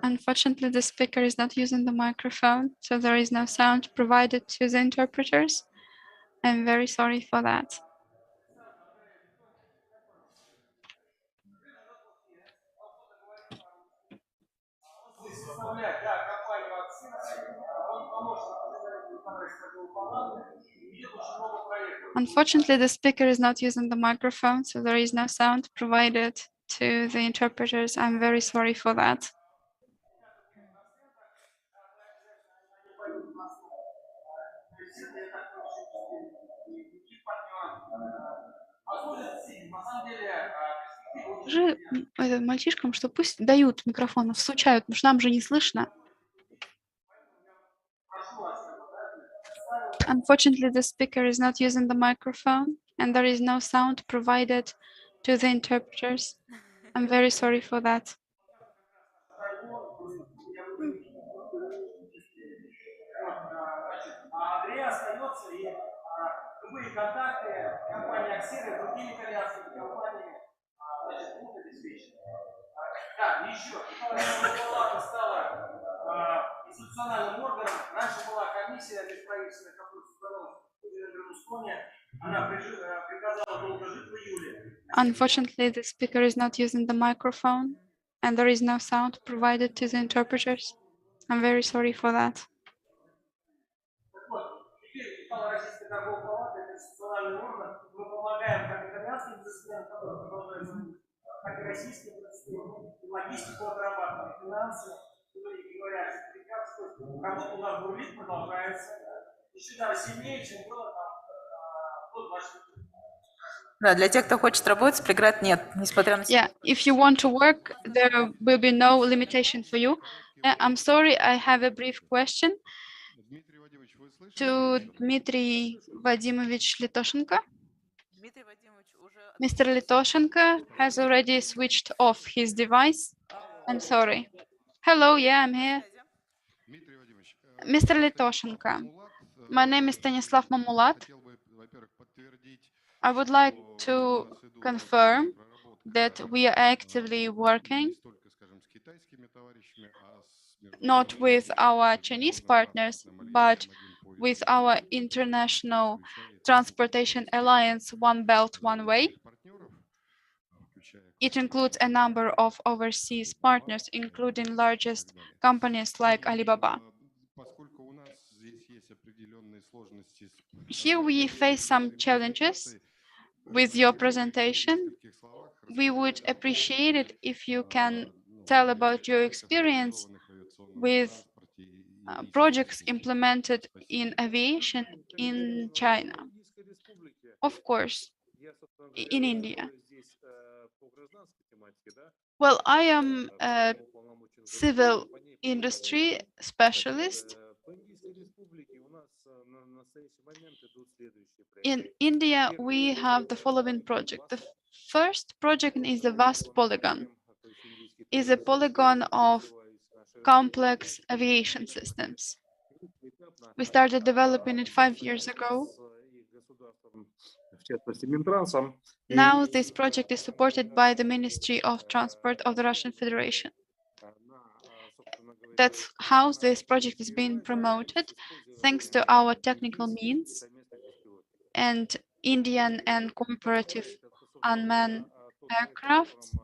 Unfortunately, the speaker is not using the microphone, so there is no sound provided to the interpreters. I'm very sorry for that. Unfortunately, the speaker is not using the microphone, so there is no sound provided to the interpreters. I'm very sorry for that. Скажи мальчишкам, что пусть дают микрофон, всучают, потому что нам же не слышно. Unfortunately, the speaker is not using the microphone and there is no sound provided to the interpreters. I'm very sorry for that. Институциональным органом. Раньше была комиссия межправительственная, которую создавала Берлускони. Она приказала долго жить в июле. Unfortunately, the speaker is not using the microphone and there is no sound provided to the interpreters. I'm very sorry for that. Так вот, теперь устала Российская торговая палата, это институциональный орган. Мы помогаем как итальянским бизнесменам, которые продолжают работать, так и российским бизнесменам, логистику отрабатывать, финансы, говоря, сертификацию. Работа у нас бурлит, продолжается. Еще даже сильнее, чем было там до 20. Да, для тех, кто хочет работать, преград нет, несмотря на... Yeah, if you want to work, there will be no limitation for you. I'm sorry, I have a brief question to Dmitry Vadimovich Litoshenko. Mr. Litoshenko has already switched off his device. I'm sorry. Hello, yeah, I'm here. Mr. Litoshenko, my name is Stanislav Mamulat. I would like to confirm that we are actively working not with our Chinese partners, but with our international transportation alliance, One Belt, One Way. It includes a number of overseas partners, including largest companies like Alibaba. Here we face some challenges with your presentation. We would appreciate it if you can tell about your experience with projects implemented in aviation in China. Of course, in India. Well, I am a civil industry specialist. In India, we have the following project. The first project is the vast polygon. Is a polygon of complex aviation systems. We started developing it 5 years ago. Now this project is supported by the Ministry of Transport of the Russian Federation. That's how this project is being promoted, thanks to our technical means and Indian and cooperative unmanned aircraft.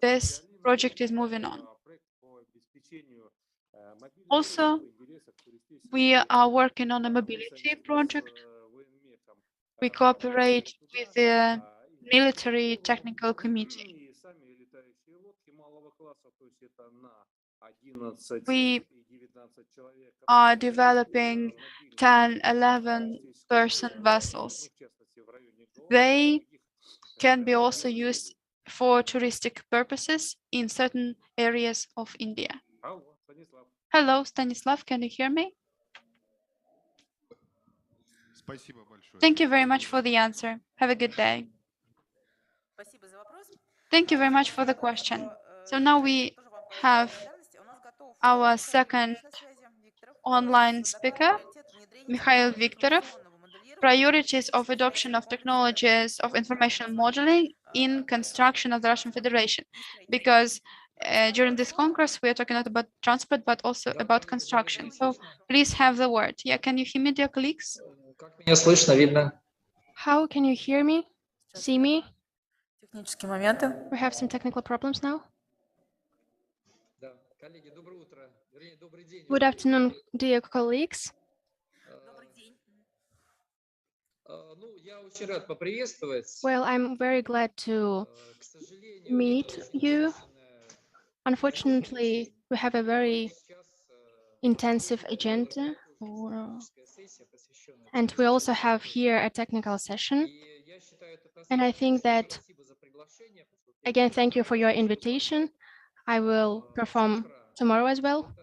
This project is moving on. Also, we are working on a mobility project. We cooperate with the military technical committee. We are developing 10, 11-person vessels. They can be also used for touristic purposes in certain areas of India. Hello, Stanislav, can you hear me? Thank you very much for the answer. Have a good day. Thank you very much for the question. So now we have our second online speaker, Mikhail Viktorov, priorities of adoption of technologies of information modeling in construction of the Russian Federation. Because during this Congress, we are talking not about transport, but also about construction. So please have the word. Yeah, can you hear me, dear colleagues? How can you hear me? See me? We have some technical problems now. Good afternoon, dear colleagues. Well, I'm very glad to meet you. Unfortunately, we have a very intensive agenda, and we also have here a technical session. And I think that, again, thank you for your invitation. I will perform tomorrow as well.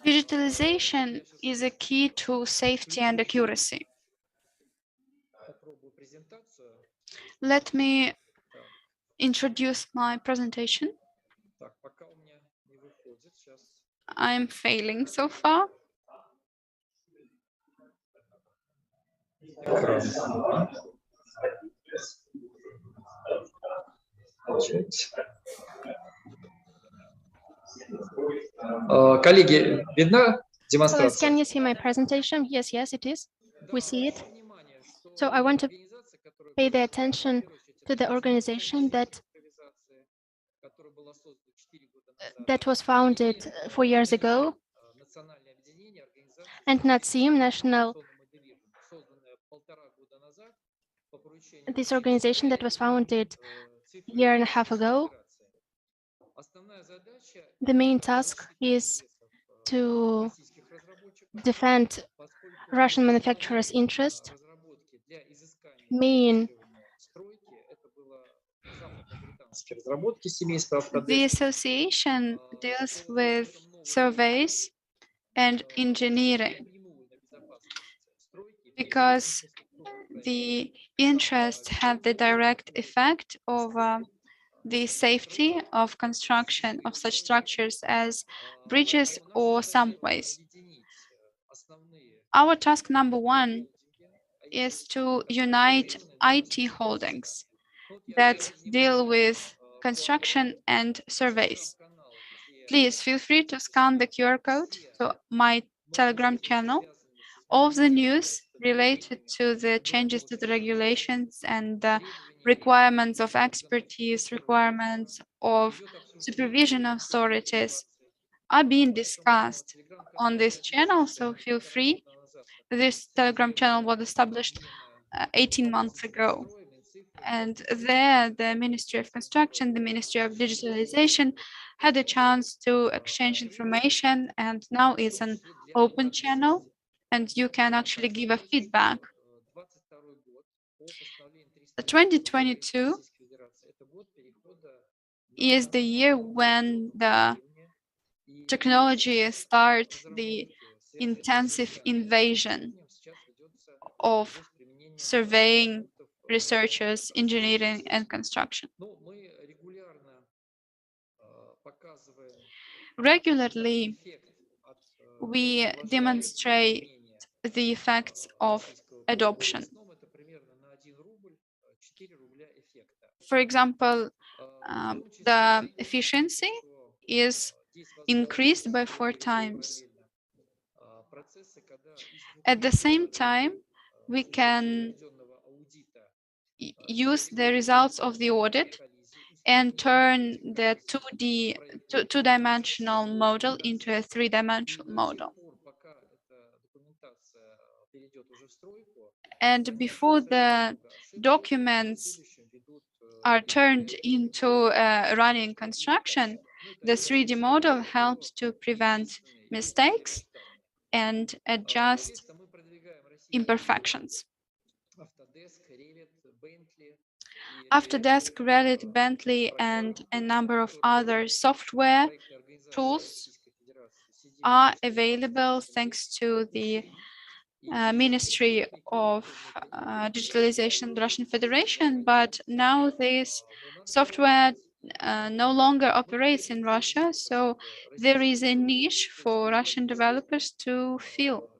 Digitalization is a key to safety and accuracy. Let me introduce my presentation. I'm failing so far. Коллеги, видна Colleagues, демонстрация? can you see my presentation? Yes, yes, it is. We see it. So I want to pay the attention to the organization that was founded 4 years ago, and NATSIM, this organization that was founded a year and a half ago. The main task is to defend Russian manufacturers' interest. The association deals with surveys and engineering because the interests have the direct effect over the safety of construction of such structures as bridges or subways. Our task number one is to unite IT holdings that deal with construction and surveys. Please feel free to scan the QR code to my Telegram channel. All of the news related to the changes to the regulations and the requirements of expertise, requirements of supervision authorities are being discussed on this channel, so feel free. This Telegram channel was established 18 months ago. And there, the Ministry of Construction, the Ministry of Digitalization had a chance to exchange information, and now it's an open channel, and you can actually give a feedback. 2022 is the year when the technology starts the intensive invasion of surveying, researchers, engineering, and construction. Regularly, we demonstrate the effects of adoption. For example, the efficiency is increased by 4 times. At the same time, we can use the results of the audit and turn the two-dimensional model into a 3-dimensional model. And before the documents are turned into running construction, the 3D model helps to prevent mistakes and adjust imperfections. Autodesk, Revit, Bentley, and a number of other software tools are available thanks to the Ministry of Digitalization in the Russian Federation, but now this software no longer operates in Russia, so there is a niche for Russian developers to fill.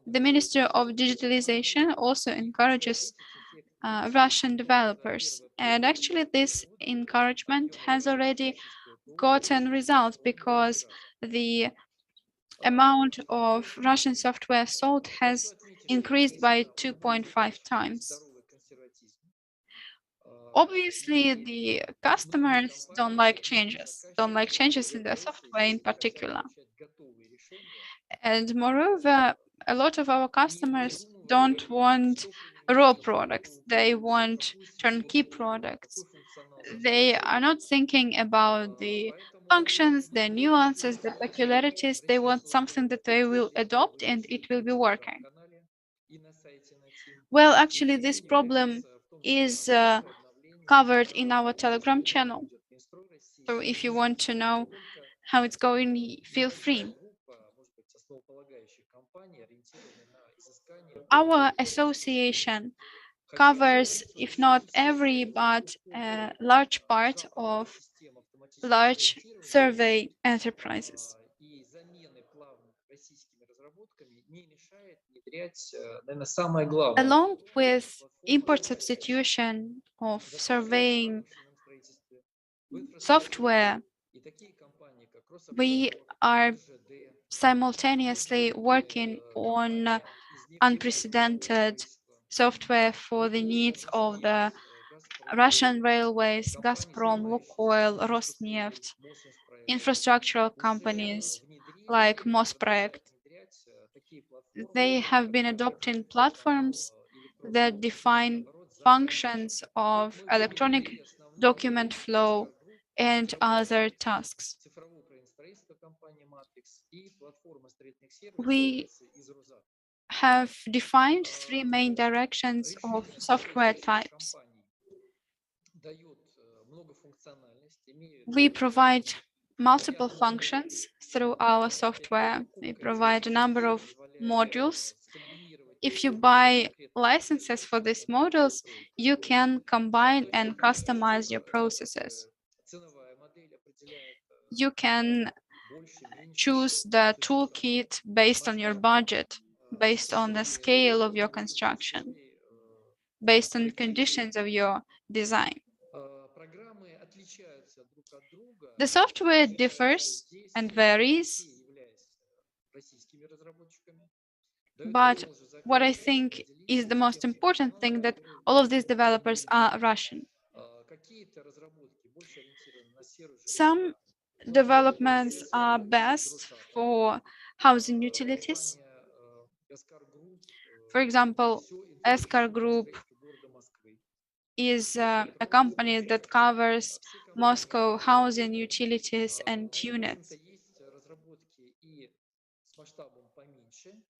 The Ministry of Digitalization also encourages Russian developers, and actually this encouragement has already gotten results because the amount of Russian software sold has increased by 2.5 times. Obviously, the customers don't like changes in the software in particular. And moreover, a lot of our customers don't want raw products. They want turnkey products. They are not thinking about the functions, the nuances, the peculiarities. They want something that they will adopt and it will be working. Well, actually, this problem is covered in our Telegram channel. So if you want to know how it's going, feel free. Our association covers, if not every, but a large part of large survey enterprises. Along with import substitution of surveying software, we are simultaneously working on unprecedented software for the needs of the Russian railways, Gazprom, Lukoil, Rosneft, infrastructural companies like Mosprojekt. They have been adopting platforms that define functions of electronic document flow and other tasks. We have defined three main directions of software types. We provide multiple functions through our software. We provide a number of modules. If you buy licenses for these modules, you can combine and customize your processes. You can choose the toolkit based on your budget, based on the scale of your construction, based on the conditions of your design. The software differs and varies, but what I think is the most important thing that all of these developers are Russian. Some developments are best for housing utilities. For example, SCAR Group is a company that covers Moscow housing utilities and units.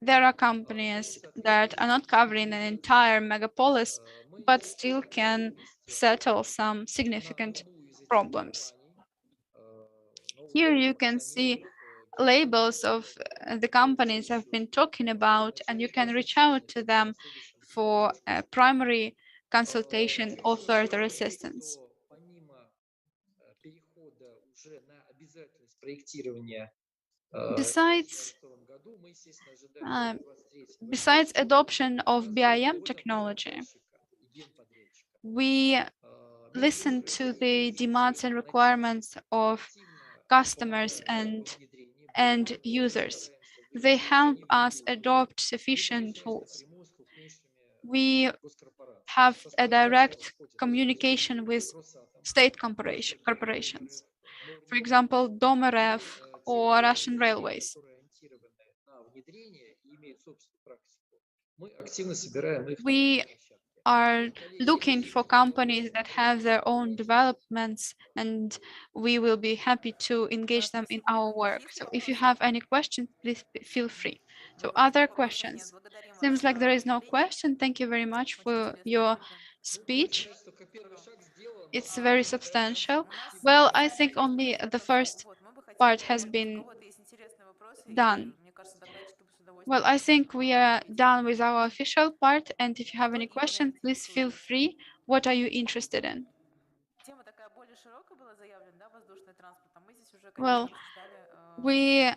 There are companies that are not covering an entire megapolis, but still can settle some significant problems. Here you can see labels of the companies I've been talking about, and you can reach out to them for primary consultation or further assistance. Besides adoption of BIM technology, we listen to the demands and requirements of customers and users. They help us adopt sufficient tools. We have a direct communication with state corporations. For example, Domorev or Russian Railways. We are looking for companies that have their own developments, and we will be happy to engage them in our work. So if you have any questions, please feel free. So other questions? Seems like there is no question. Thank you very much for your speech. It's very substantial. Well, I think only the first part has been done. Well, I think we are done with our official part, and if you have any questions, please feel free. What are you interested in? Well, we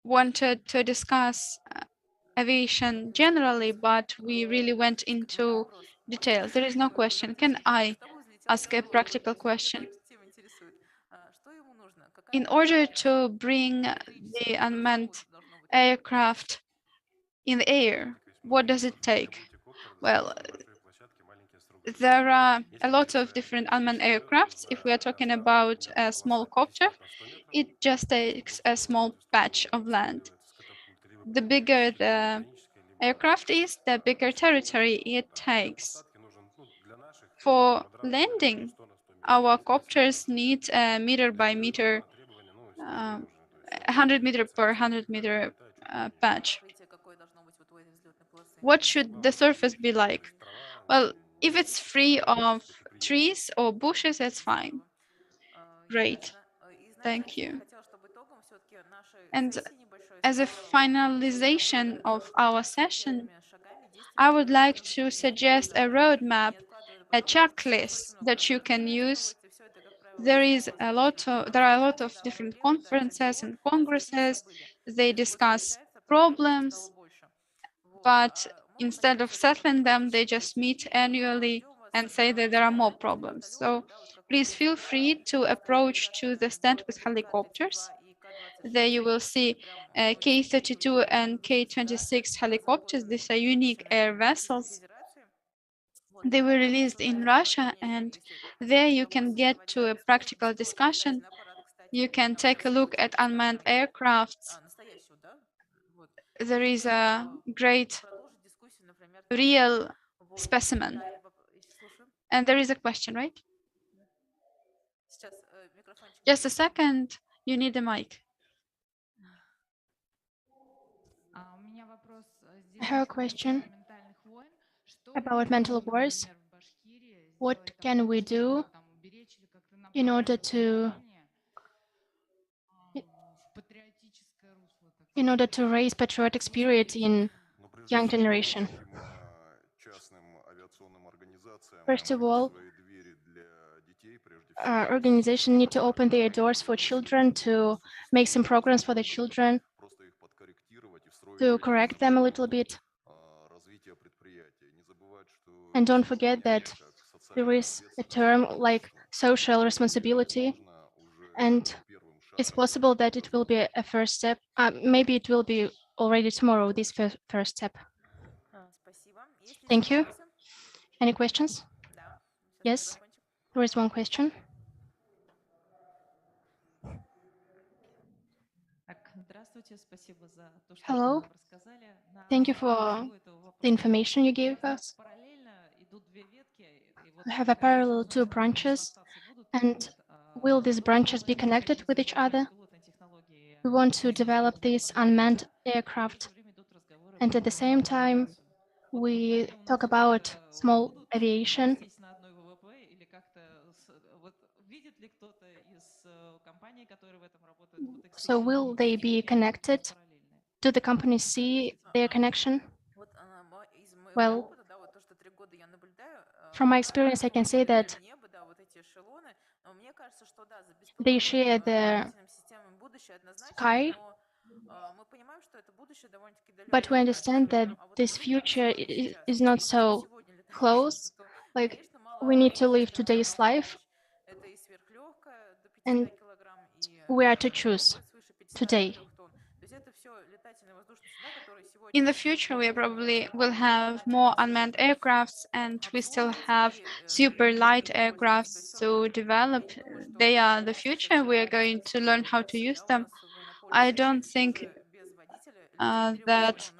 wanted to discuss aviation generally, but we really went into details. There is no question. Can I ask a practical question? In order to bring the unmanned aircraft in the air, what does it take? Well, there are a lot of different unmanned aircrafts. If we are talking about a small copter, it just takes a small patch of land. The bigger the aircraft is, the bigger territory it takes. For landing, our copters need a meter by meter, 100 meter per 100 meter patch. What should the surface be like? Well, if it's free of trees or bushes, that's fine. Great. Thank you. And as a finalization of our session, I would like to suggest a roadmap, a checklist that you can use. There are a lot of different conferences and congresses. They discuss problems, but instead of settling them, they just meet annually and say that there are more problems. So please feel free to approach to the stand with helicopters. There you will see K-32 and K-26 helicopters. These are unique air vessels. They were released in Russia, and there you can get to a practical discussion. You can take a look at unmanned aircrafts. There is a great real specimen. And there is a question, right? Just a second, you need a mic. I have a question about mental wars. What can we do in order to raise patriotic spirit in young generation? First of all, organizations need to open their doors for children, to make some programs for the children, to correct them a little bit. And don't forget that there is a term like social responsibility, and it's possible that it will be a first step. Maybe it will be already tomorrow, this first step. Thank you. Any questions? Yes, there is one question. Hello. Thank you for the information you gave us. We have a parallel two branches, and will these branches be connected with each other? We want to develop this unmanned aircraft, and at the same time, we talk about small aviation. So will they be connected? Do the companies see their connection? Well, from my experience, I can say that they share the sky, but we understand that this future is not so close. Like, we need to live today's life, and we are to choose today. In the future, we probably will have more unmanned aircrafts, and we still have super light aircrafts to develop. They are the future. We are going to learn how to use them. I don't think that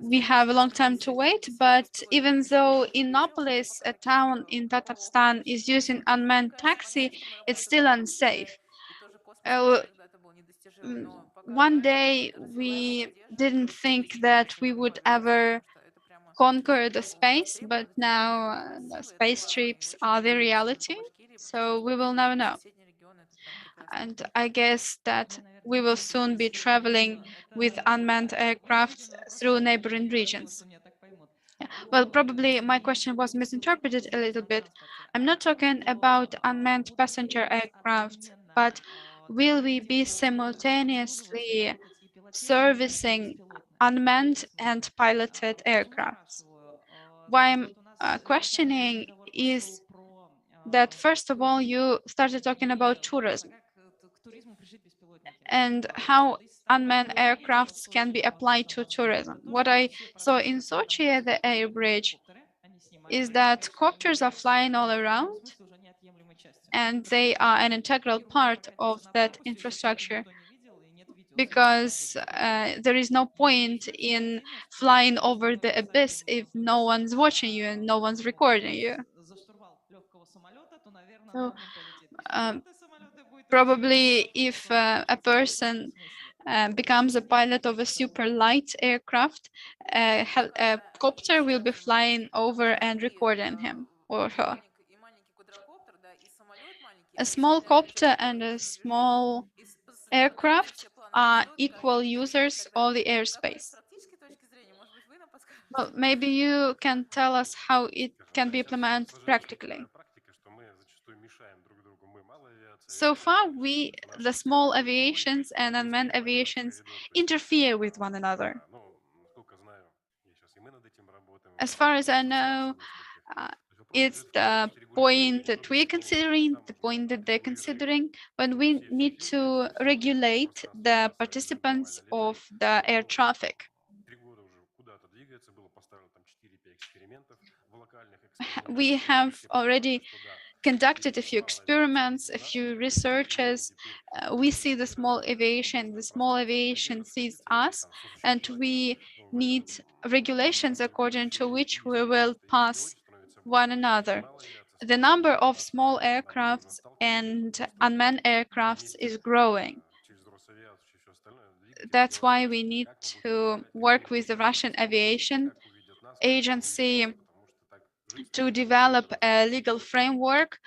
we have a long time to wait, but even though Innopolis, a town in Tatarstan, is using unmanned taxi, it's still unsafe. One day we didn't think that we would ever conquer the space, but now the space trips are the reality, so we will never know. And I guess that we will soon be traveling with unmanned aircraft through neighboring regions. Well, probably my question was misinterpreted a little bit. I'm not talking about unmanned passenger aircraft, but will we be simultaneously servicing unmanned and piloted aircraft? Why I'm questioning is that, first of all, you started talking about tourism and how unmanned aircrafts can be applied to tourism. What I saw in Sochi at the air bridge is that copters are flying all around, and they are an integral part of that infrastructure, because there is no point in flying over the abyss if no one's watching you and no one's recording you. So, probably if a person becomes a pilot of a super light aircraft, a copter will be flying over and recording him or her. a small copter and a small aircraft are equal users of the airspace. Well, maybe you can tell us how it can be implemented practically. So far, the small aviations and unmanned aviations interfere with one another. As far as I know, it's the point that we're considering, the point that they're considering, when we need to regulate the participants of the air traffic. We have already conducted a few experiments, a few researches. We see the small aviation sees us, and we need regulations according to which we will pass one another. The number of small aircrafts and unmanned aircrafts is growing. That's why we need to work with the Russian Aviation Agency to develop a legal framework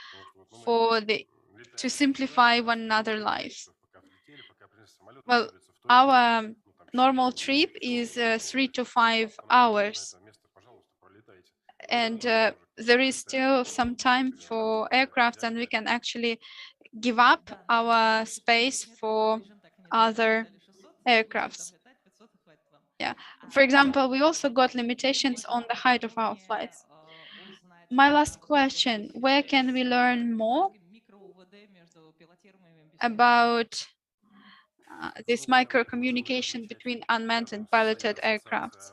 to simplify one another's lives. Well, our normal trip is 3 to 5 hours, and there is still some time for aircraft, and we can actually give up our space for other aircrafts. Yeah. For example, we also got limitations on the height of our flights. My last question, where can we learn more about this micro communication between unmanned and piloted aircrafts?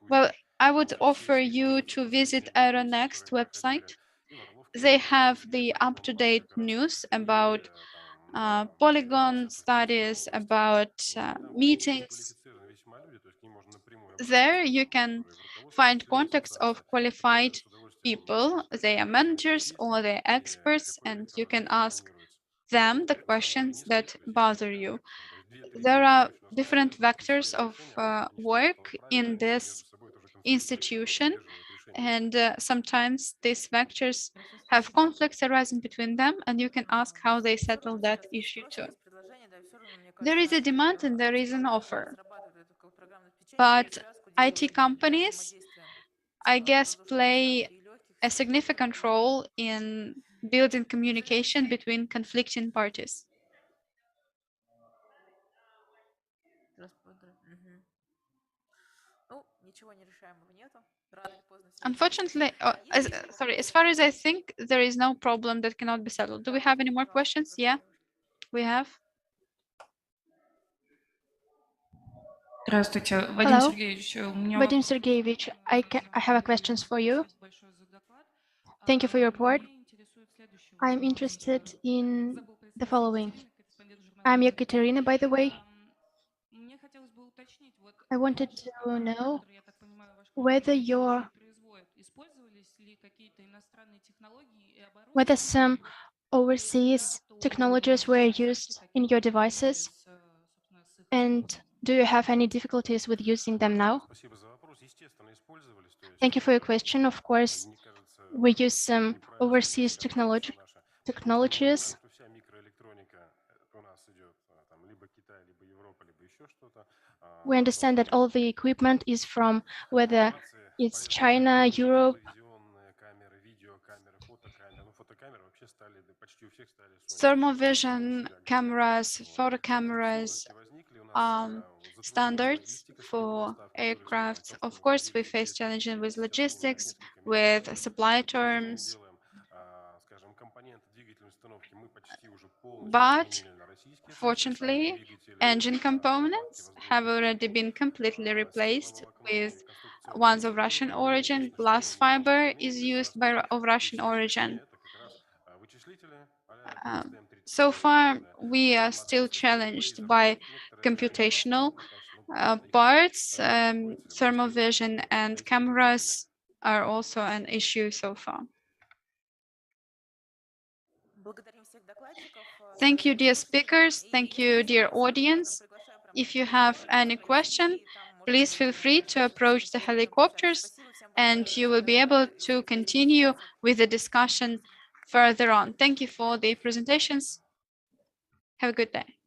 Well, I would offer you to visit Aeronext website. They have the up-to-date news about polygon studies, about meetings. There you can find contacts of qualified people. They are managers or they're experts, and you can ask them the questions that bother you. There are different vectors of work in this institution, and sometimes these vectors have conflicts arising between them, and you can ask how they settle that issue too. There is a demand and there is an offer, but IT companies, I guess, play a significant role in building communication between conflicting parties. Unfortunately, as far as I think, there is no problem that cannot be settled. Do we have any more questions? Yeah, we have. Здравствуйте, Вадим Hello, Сергеевич. У меня Vadim Sergeyevich, I have a questions for you. Thank you for your report. I'm interested in the following. I'm Ekaterina, by the way. I wanted to know whether some overseas technologies were used in your devices, and do you have any difficulties with using them now? Thank you for your question. Of course, we use some overseas technologies. We understand that all the equipment is from whether it's China, Europe. Thermovision cameras, photo cameras, standards for aircraft. Of course, we face challenges with logistics, with supply terms. But fortunately, engine components have already been completely replaced with ones of Russian origin. Glass fiber is used of Russian origin. So far, we are still challenged by computational parts. Thermovision and cameras are also an issue so far. Thank you, dear speakers. Thank you, dear audience. If you have any question, please feel free to approach the helicopters, and you will be able to continue with the discussion further on. Thank you for the presentations. Have a good day.